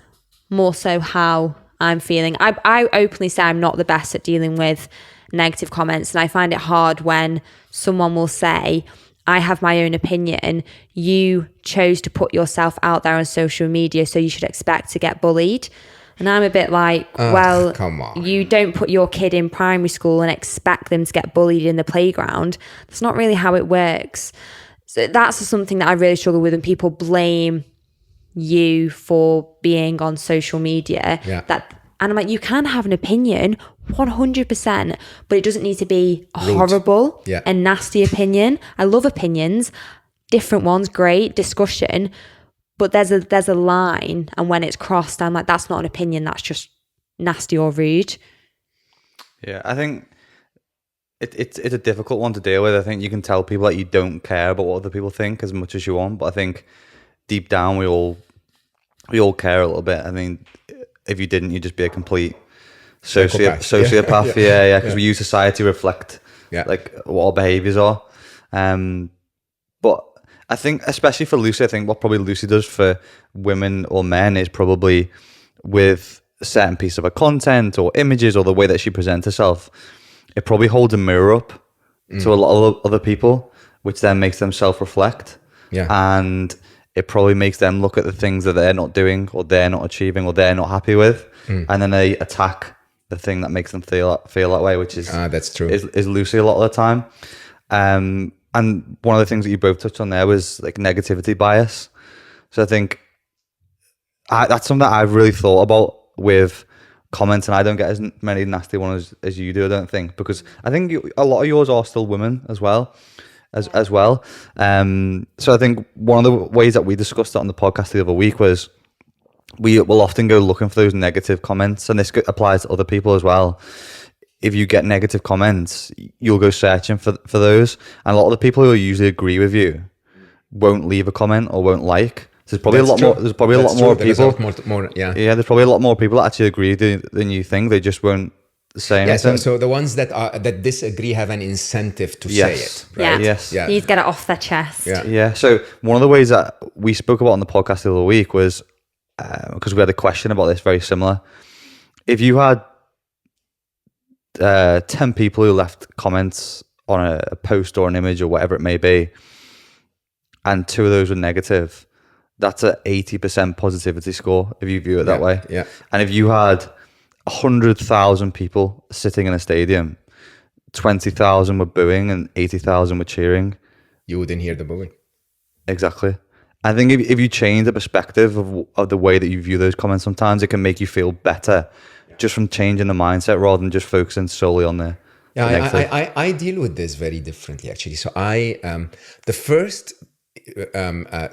more so how I'm feeling. I openly say I'm not the best at dealing with negative comments. And I find it hard when someone will say, I have my own opinion. You chose to put yourself out there on social media, so you should expect to get bullied. And I'm a bit like, well, come on. You don't put your kid in primary school and expect them to get bullied in the playground. That's not really how it works. So that's something that I really struggle with, when people blame you for being on social media. Yeah. And I'm like, you can have an opinion, 100%, but it doesn't need to be a horrible and nasty opinion. I love opinions, different ones, great discussion. But there's a line, and when it's crossed, I'm like, that's not an opinion, that's just nasty or rude. Yeah, I think it's a difficult one to deal with. I think you can tell people that you don't care about what other people think as much as you want, but I think deep down we all care a little bit. I mean, if you didn't, you'd just be a complete sociopath. Yeah, because we use society to reflect like what our behaviours are. But I think, especially for Lucy, I think what probably Lucy does for women or men is probably with a certain piece of her content or images or the way that she presents herself, it probably holds a mirror up to a lot of other people, which then makes them self-reflect. Yeah. And it probably makes them look at the things that they're not doing or they're not achieving or they're not happy with. And then they attack the thing that makes them feel that way, which is that's true. Is Lucy a lot of the time. And one of the things that you both touched on there was like negativity bias. So I think that's something that I've really thought about with comments, and I don't get as many nasty ones as you do, I don't think, because I think a lot of yours are still women as well. So I think one of the ways that we discussed it on the podcast the other week was we will often go looking for those negative comments, and this applies to other people as well. If you get negative comments, you'll go searching for those. And a lot of the people who usually agree with you won't leave a comment or won't like. There's probably a lot more people. There's probably a lot more people that actually agree than you think. They just won't say Yeah, anything. so the ones that disagree have an incentive to Yes. say it, right? Yeah. Yes. Yeah. Need to get it off their chest. Yeah. Yeah. So one of the ways that we spoke about on the podcast the other week was because we had a question about this very similar. If you had 10 people who left comments on a post or an image or whatever it may be, and 2 of those were negative, that's a 80% positivity score if you view it that way. Yeah. And if you had 100,000 people sitting in a stadium, 20,000 were booing and 80,000 were cheering. You wouldn't hear the booing. Exactly. I think if you change the perspective of the way that you view those comments, sometimes it can make you feel better just from changing the mindset rather than just focusing solely on the negative. I deal with this very differently, actually. So the first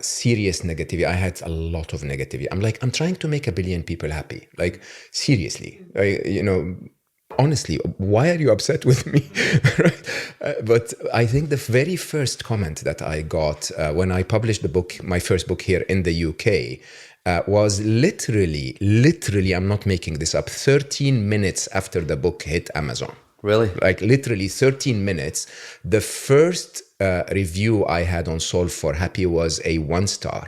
serious negativity, I had a lot of negativity. I'm trying to make 1 billion people happy. Like, seriously, honestly, why are you upset with me? Right? But I think the very first comment that I got when I published the book, my first book here in the UK, was literally, I'm not making this up, 13 minutes after the book hit Amazon. Really? Like literally 13 minutes. The first review I had on Solve for Happy was a 1-star.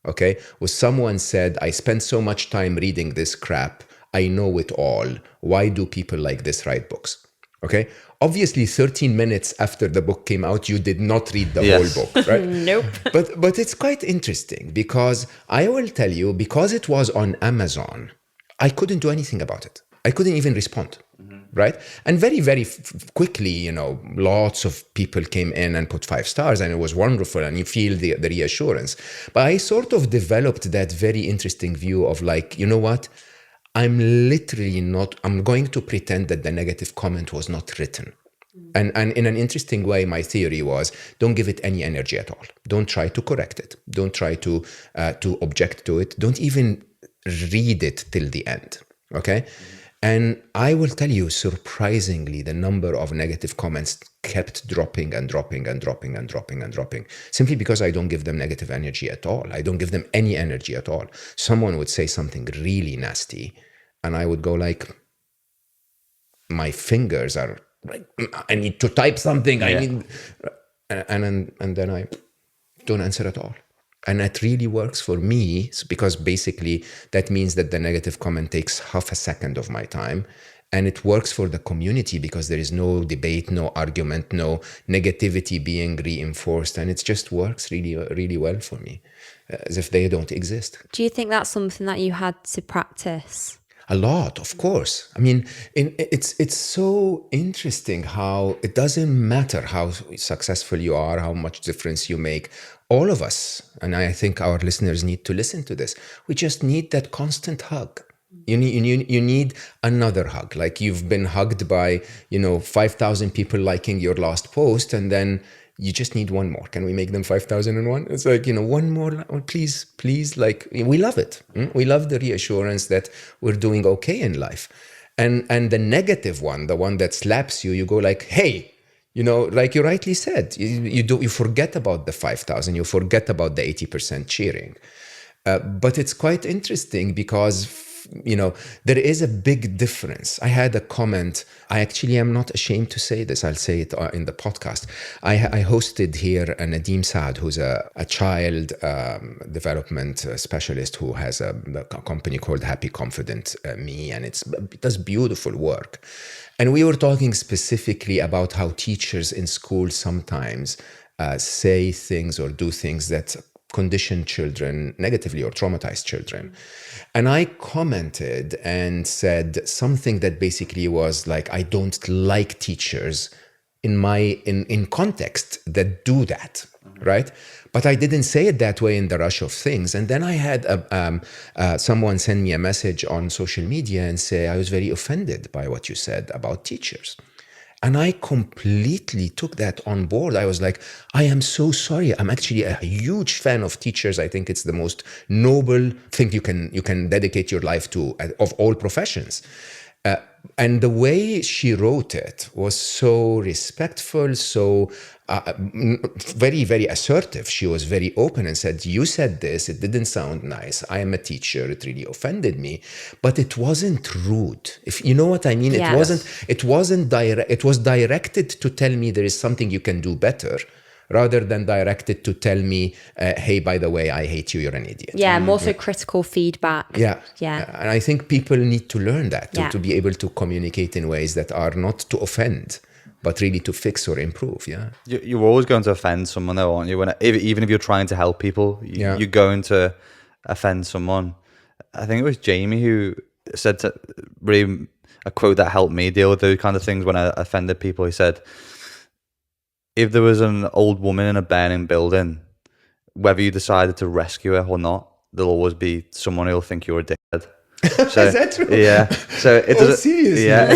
Okay? Where someone said, I spent so much time reading this crap. I know it all. Why do people like this write books? Okay? Obviously, 13 minutes after the book came out, you did not read the whole book, right? Nope. But it's quite interesting because I will tell you, because it was on Amazon, I couldn't do anything about it. I couldn't even respond, right? And very, very quickly, lots of people came in and put 5 stars, and it was wonderful, and you feel the reassurance. But I sort of developed that very interesting view of like, you know what? I'm going to pretend that the negative comment was not written. And in an interesting way, my theory was, don't give it any energy at all. Don't try to correct it. Don't try to object to it. Don't even read it till the end, okay? And I will tell you, surprisingly, the number of negative comments kept dropping and dropping and dropping and dropping and dropping, simply because I don't give them negative energy at all. I don't give them any energy at all. Someone would say something really nasty, and I would go like, my fingers are like, I need to type something. I need, and then I don't answer at all. And that really works for me, because basically that means that the negative comment takes half a second of my time. And it works for the community because there is no debate, no argument, no negativity being reinforced. And it just works really, really well for me, as if they don't exist. Do you think that's something that you had to practice? A lot, of course. I mean, it's so interesting how it doesn't matter how successful you are, how much difference you make. All of us, and I think our listeners need to listen to this, we just need that constant hug. You need another hug. Like you've been hugged by, 5,000 people liking your last post, and then you just need one more. Can we make them 5,001? It's like, one more, please. Like, we love it. We love the reassurance that we're doing okay in life. And the negative one, the one that slaps you, you go like, hey, like you rightly said, you forget about the 5,000, you forget about the 80% cheering. But it's quite interesting because there is a big difference. I had a comment. I actually am not ashamed to say this. I'll say it in the podcast. I hosted here Nadeem Saad, who's a child development specialist who has a company called Happy Confident Me, and it does beautiful work. And we were talking specifically about how teachers in school sometimes say things or do things that condition children negatively or traumatize children. And I commented and said something that basically was like, I don't like teachers in context that do that, right? But I didn't say it that way in the rush of things. And then I had someone send me a message on social media and say, I was very offended by what you said about teachers. And I completely took that on board. I was like, I am so sorry. I'm actually a huge fan of teachers. I think it's the most noble thing you can dedicate your life to of all professions. and the way she wrote it was so respectful, so very, very assertive. She was very open and said, you said this, it didn't sound nice. I am a teacher, it really offended me, but it wasn't rude. If you know what I mean, Yeah. it wasn't direct. It was directed to tell me there is something you can do better, rather than directed to tell me, hey, by the way, I hate you, you're an idiot. Yeah, more so critical feedback. Yeah. Yeah. And I think people need to learn that, Yeah. to be able to communicate in ways that are not to offend, but really to fix or improve. Yeah. You're always going to offend someone, though, aren't you? Even if you're trying to help people, you're going to offend someone. I think it was Jamie who said really a quote that helped me deal with those kind of things when I offended people. He said, if there was an old woman in a burning building, whether you decided to rescue her or not, there'll always be someone who'll think you're a dickhead. So, Is that true? Yeah. So it doesn't. Seriously? Yeah.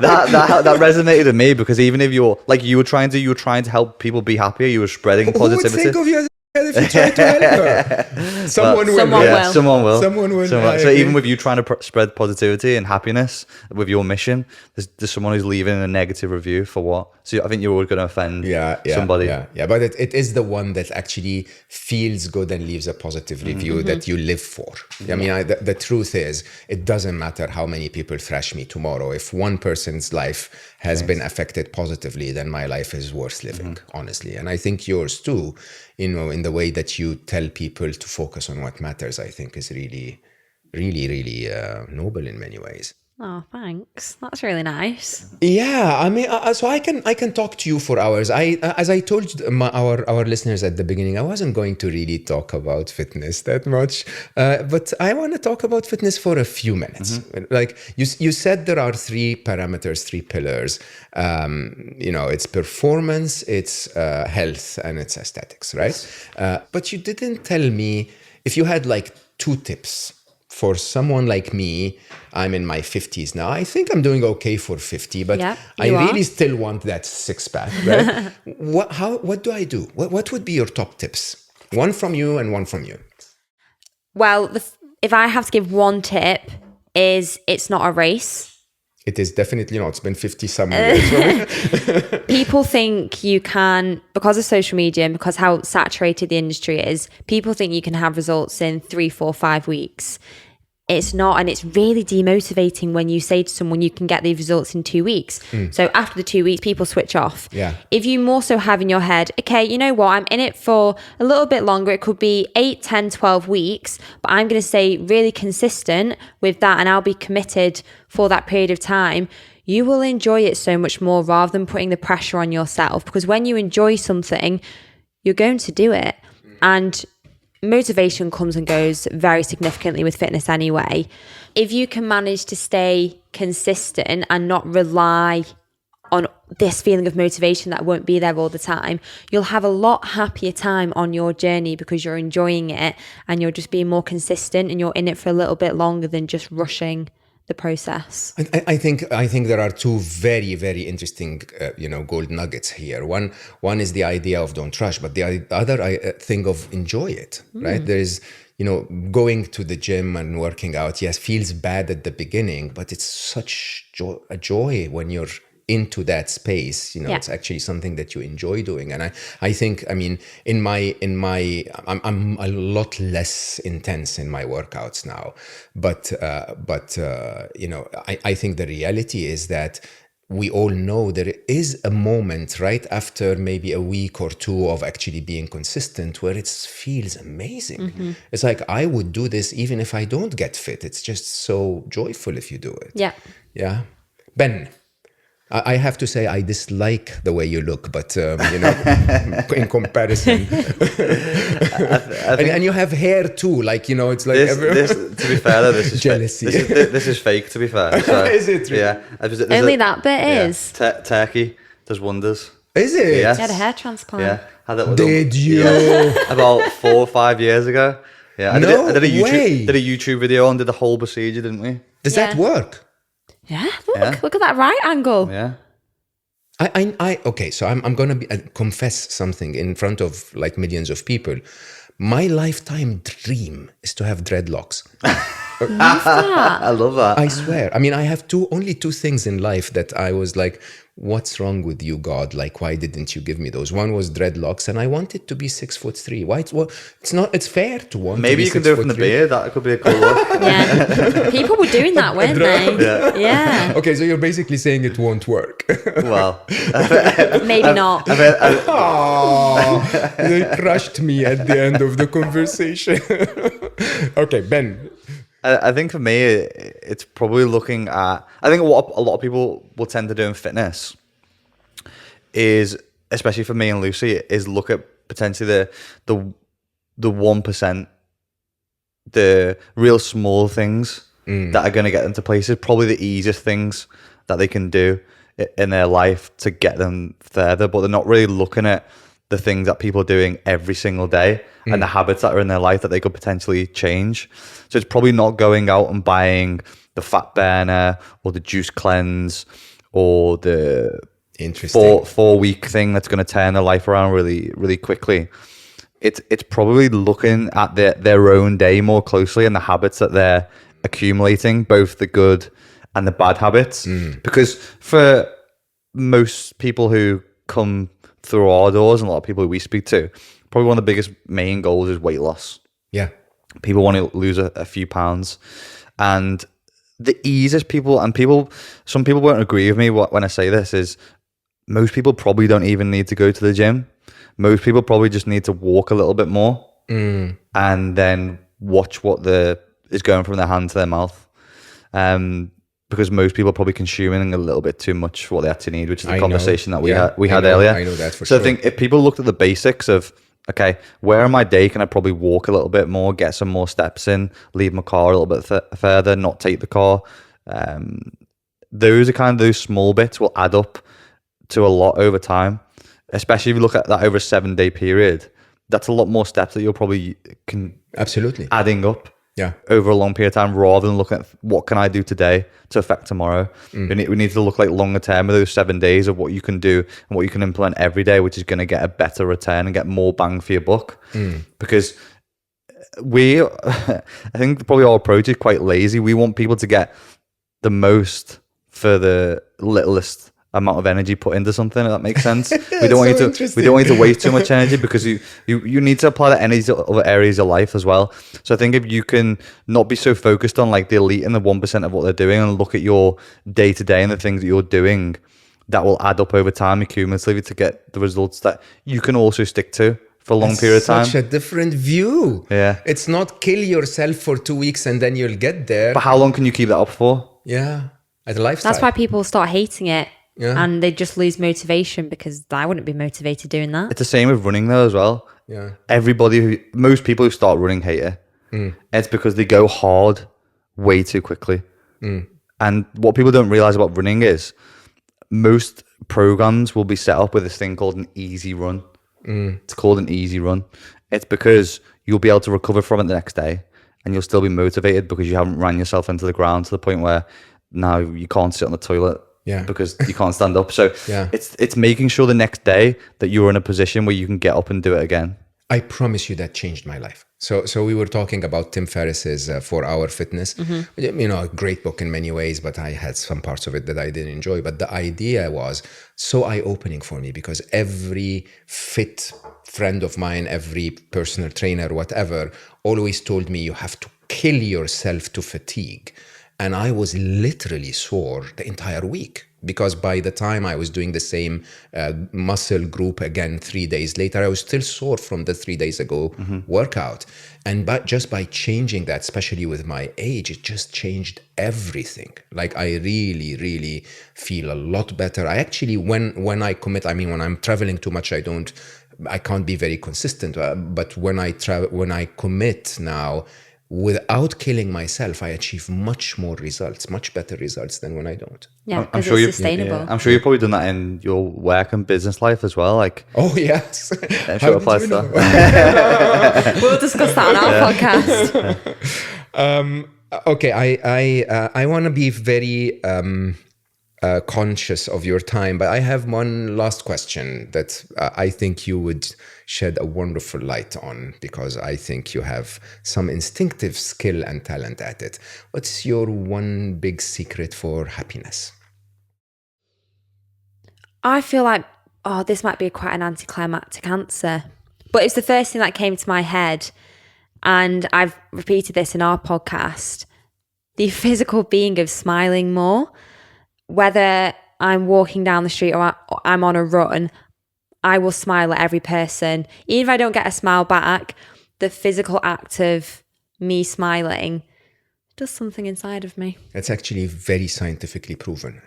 That resonated with me, because even if you're like you were trying to help people be happier, you were spreading Who would positivity. think of you as a dickhead if you try to help her? Someone will. Someone will. Someone will. Someone will. So even with you trying to spread positivity and happiness with your mission, there's someone who's leaving a negative review for what? So I think you're always going to offend somebody. Yeah. But it is the one that actually feels good and leaves a positive review that you live for. I mean, the truth is, it doesn't matter how many people thrash me tomorrow. If one person's life has been affected positively, then my life is worth living, honestly. And I think yours too, in the way that you tell people to focus on what matters, I think is really, really, really noble in many ways. Oh, thanks. That's really nice. Yeah, I mean, so I can talk to you for hours. As I told our listeners at the beginning, I wasn't going to really talk about fitness that much, but I want to talk about fitness for a few minutes. Like you said, there are three parameters, three pillars. It's performance, it's health, and it's aesthetics, right? But you didn't tell me if you had like 2 tips. For someone like me, I'm in my 50s now. I think I'm doing okay for 50, but Yeah, I you really are. still want that six-pack, right? What do I do? What would be your top tips? One from you and one from you. Well, if I have to give one tip, is it's not a race. It is definitely not. It's been 50 some years. People think you can, because of social media and because how saturated the industry is, people think you can have results in 3, 4, 5 weeks. It's not, and it's really demotivating when you say to someone you can get these results in 2 weeks. So after the 2 weeks, people switch off. Yeah. If you more so have in your head, okay, you know what, I'm in it for a little bit longer. It could be 8, 10, 12 weeks, but I'm going to stay really consistent with that and I'll be committed for that period of time. You will enjoy it so much more rather than putting the pressure on yourself, because when you enjoy something, you're going to do it. And motivation comes and goes very significantly with fitness anyway. If you can manage to stay consistent and not rely on this feeling of motivation that won't be there all the time, you'll have a lot happier time on your journey because you're enjoying it and you're just being more consistent and you're in it for a little bit longer than just rushing the process. I think there are 2 very, very interesting, gold nuggets here. One is the idea of don't rush, but the other thing of enjoy it, right? There is, going to the gym and working out, yes, feels bad at the beginning, but it's such a joy when you're into that space. It's actually something that you enjoy doing. And I think, I mean, I'm a lot less intense in my workouts now, but I think the reality is that we all know there is a moment right after maybe a week or 2 of actually being consistent where it feels amazing. It's like, I would do this even if I don't get fit. It's just so joyful if you do it. Yeah. Ben, I have to say I dislike the way you look, but in comparison, and you have hair too. Like it's like this to be fair, though, this is jealousy. This is fake. To be fair, so, is it true? Yeah, Only that bit is. Turkey does wonders. Is it? Yes. You had a hair transplant. Yeah, had that little, Did you? about 4 or 5 years ago. Yeah, I No did a way. did a YouTube video and did the whole procedure, didn't we? Does that work? Yeah, look at that right angle. Yeah. Okay, so I'm gonna confess something in front of like millions of people. My lifetime dream is to have dreadlocks. I love that. I swear. I mean, I have only two things in life that I was like, what's wrong with you, God? Like, why didn't you give me those? One was dreadlocks, and I wanted to be 6'3". Why? It's fair to want. Maybe to be you can do it from the 6'3". beard. That could be a cool look. Yeah. People were doing that, weren't they? Yeah. Okay, so you're basically saying it won't work. Well, Maybe not. Oh, they crushed me at the end of the conversation. Okay, Ben. I think for me, it's probably looking at. I think what a lot of people will tend to do in fitness is, especially for me and Lucy, is look at potentially the 1%, the real small things that are going to get them to places. Probably the easiest things that they can do in their life to get them further, but they're not really looking at the things that people are doing every single day and the habits that are in their life that they could potentially change. So it's probably not going out and buying the fat burner or the juice cleanse or the 4-week thing that's going to turn their life around really, really quickly. It's probably looking at their own day more closely and the habits that they're accumulating, both the good and the bad habits. Because for most people who come through our doors and a lot of people who we speak to, probably one of the biggest main goals is weight loss. Yeah. People want to lose a few pounds. And the easiest some people won't agree with me when I say this, is most people probably don't even need to go to the gym. Most people probably just need to walk a little bit more and then watch what is going from their hand to their mouth. Because most people are probably consuming a little bit too much for what they actually need, which is the conversation that we had earlier. I know that for sure. So I think if people looked at the basics of, okay, where in my day can I probably walk a little bit more, get some more steps in, leave my car a little bit further, not take the car. Those small bits will add up to a lot over time, especially if you look at that over a 7-day period. That's a lot more steps that you'll probably absolutely adding up. Yeah, over a long period of time, rather than looking at what can I do today to affect tomorrow. We need to look like longer term with those 7 days of what you can do and what you can implement every day, which is going to get a better return and get more bang for your buck. Because I think probably our approach is quite lazy. We want people to get the most for the littlest amount of energy put into something, if that makes sense. We don't want you to waste too much energy, because you need to apply that energy to other areas of life as well. So I think if you can not be so focused on like the elite and the 1% of what they're doing, and look at your day to day and the things that you're doing, that will add up over time cumulatively to get the results that you can also stick to for a long period of time. Such a different view. Yeah. It's not kill yourself for 2 weeks and then you'll get there. But how long can you keep that up for? Yeah. As a lifestyle. That's why people start hating it. Yeah. And they just lose motivation, because I wouldn't be motivated doing that. It's the same with running though as well. Yeah. Most people who start running hate it. It's because they go hard way too quickly. And what people don't realize about running is most programs will be set up with this thing called an easy run. It's called an easy run. It's because you'll be able to recover from it the next day, and you'll still be motivated because you haven't ran yourself into the ground to the point where now you can't sit on the toilet. Yeah. Because you can't stand up. So yeah. It's making sure the next day that you're in a position where you can get up and do it again. I promise you that changed my life. So we were talking about Tim Ferriss's 4 Hour Fitness. You know, a great book in many ways, but I had some parts of it that I didn't enjoy. But the idea was so eye-opening for me, because every fit friend of mine, every personal trainer, whatever, always told me you have to kill yourself to fatigue. And I was literally sore the entire week, because by the time I was doing the same muscle group again 3 days later, I was still sore from the 3 days ago workout. And just by changing that, especially with my age, it just changed everything. Like I really, really feel a lot better. I actually, when I commit, I mean, when I'm traveling too much, I can't be very consistent. But when I commit now, without killing myself, I achieve much more results, much better results than when I don't. Yeah, because it's sustainable. I'm sure you've probably done that in your work and business life as well. Like, oh yes, I'm sure it applies to that. We'll discuss that on our podcast. Okay, I want to be very conscious of your time, but I have one last question that I think you would shed a wonderful light on, because I think you have some instinctive skill and talent at it. What's your one big secret for happiness? I feel like, this might be quite an anticlimactic answer, but it's the first thing that came to my head. And I've repeated this in our podcast, the physical being of smiling more. Whether I'm walking down the street or I'm on a run, I will smile at every person. Even if I don't get a smile back, the physical act of me smiling does something inside of me. It's actually very scientifically proven.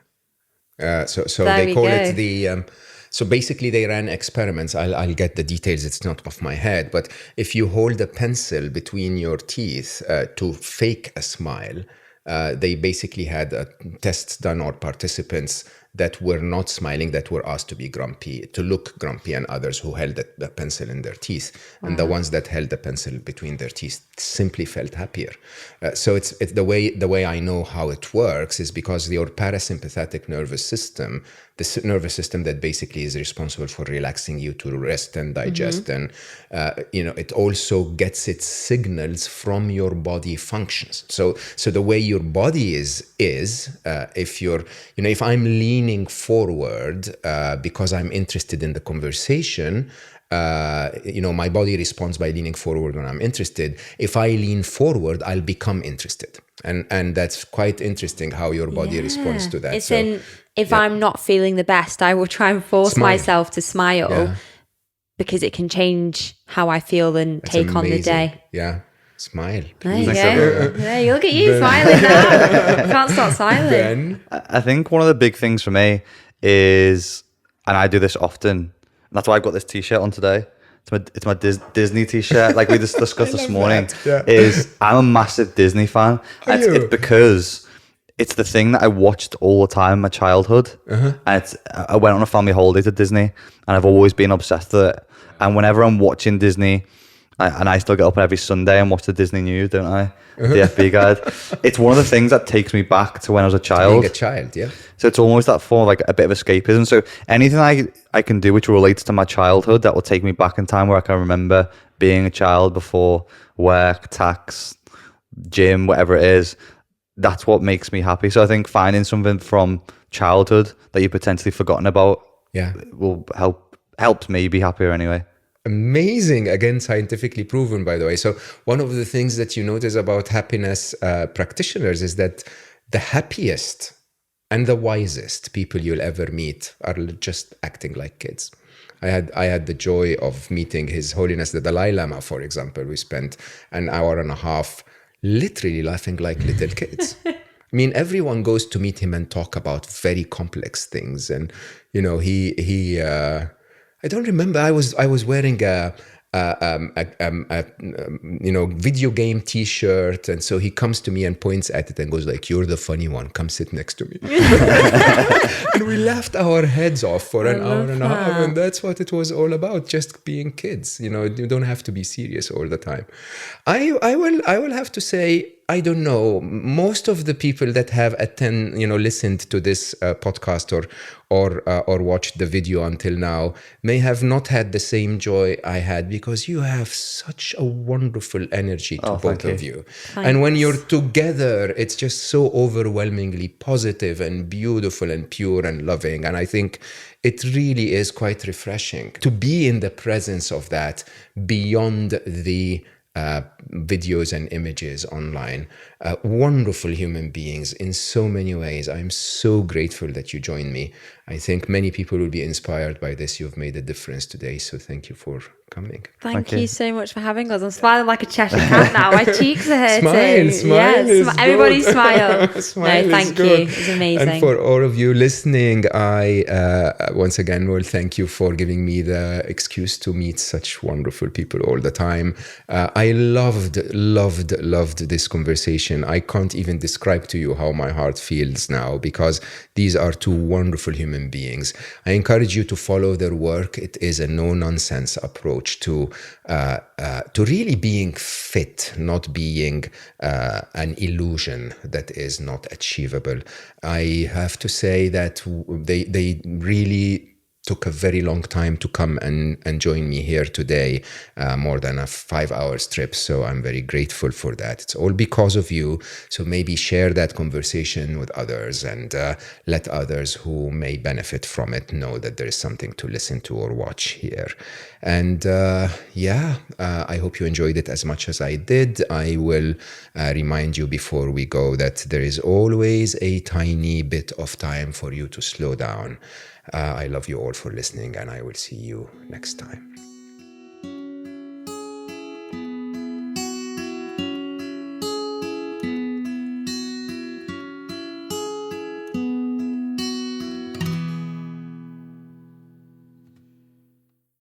So There they we call go. it the... so basically they ran experiments. I'll get the details. It's not off my head. But if you hold a pencil between your teeth to fake a smile, they basically had tests done on participants that were not smiling, that were asked to be grumpy, to look grumpy, and others who held the pencil in their teeth. Wow. And the ones that held the pencil between their teeth simply felt happier. So it's the way I know how it works is because your parasympathetic nervous system, the nervous system that basically is responsible for relaxing you to rest and digest, and it also gets its signals from your body functions. So the way your body is if you're, if I'm leaning forward because I'm interested in the conversation, my body responds by leaning forward when I'm interested. If I lean forward, I'll become interested, and that's quite interesting how your body responds to that. It's if I'm not feeling the best, I will try and force myself to smile because it can change how I feel and That's take amazing. on the day. Yeah. Smile. There you go. There, you look at you smiling now. You can't stop smiling. Ben? I think one of the big things for me is, and I do this often, and that's why I've got this t-shirt on today. It's my Disney t-shirt, like we just discussed this morning. Is I'm a massive Disney fan. It's because it's the thing that I watched all the time in my childhood. And I went on a family holiday to Disney, and I've always been obsessed with it. And whenever I'm watching Disney, and I still get up every Sunday and watch the Disney News, don't I? The FB guide. It's one of the things that takes me back to when I was a child. Being a child, yeah. So it's almost that form of like a bit of escapism. So anything I can do which relates to my childhood that will take me back in time, where I can remember being a child before work, tax, gym, whatever it is, that's what makes me happy. So I think finding something from childhood that you've potentially forgotten about will helps me be happier anyway. Amazing. Again, scientifically proven, by the way. So one of the things that you notice about happiness practitioners is that the happiest and the wisest people you'll ever meet are just acting like kids. I had the joy of meeting His Holiness the Dalai Lama, for example. We spent an hour and a half literally laughing like little kids. I mean, everyone goes to meet him and talk about very complex things. And, he I don't remember. I was wearing a video game T-shirt, and so he comes to me and points at it and goes like, "You're the funny one. Come sit next to me." And we laughed our heads off for an hour and a half, and that's what it was all about. Just being kids. You don't have to be serious all the time. I will have to say, I don't know. Most of the people that have listened to this podcast or watched the video until now may have not had the same joy I had, because you have such a wonderful energy to both of you. Thanks. And when you're together, it's just so overwhelmingly positive and beautiful and pure and loving. And I think it really is quite refreshing to be in the presence of that beyond the videos and images online. Wonderful human beings in so many ways. I'm so grateful that you joined me. I think many people will be inspired by this. You've made a difference today, so thank you for coming. Thank you so much for having us. I'm smiling like a Cheshire cat now. My cheeks are hurting. Smile. Everybody smile. Smile. No, thank you. It's amazing. And for all of you listening, I once again will thank you for giving me the excuse to meet such wonderful people all the time. I loved this conversation. I can't even describe to you how my heart feels now, because these are two wonderful human human beings. I encourage you to follow their work. It is a no-nonsense approach to really being fit, not being an illusion that is not achievable. I have to say that they really took a very long time to come and join me here today, more than a 5-hour trip. So I'm very grateful for that. It's all because of you. So maybe share that conversation with others and let others who may benefit from it know that there is something to listen to or watch here. And I hope you enjoyed it as much as I did. I will remind you before we go that there is always a tiny bit of time for you to slow down. I love you all for listening, and I will see you next time.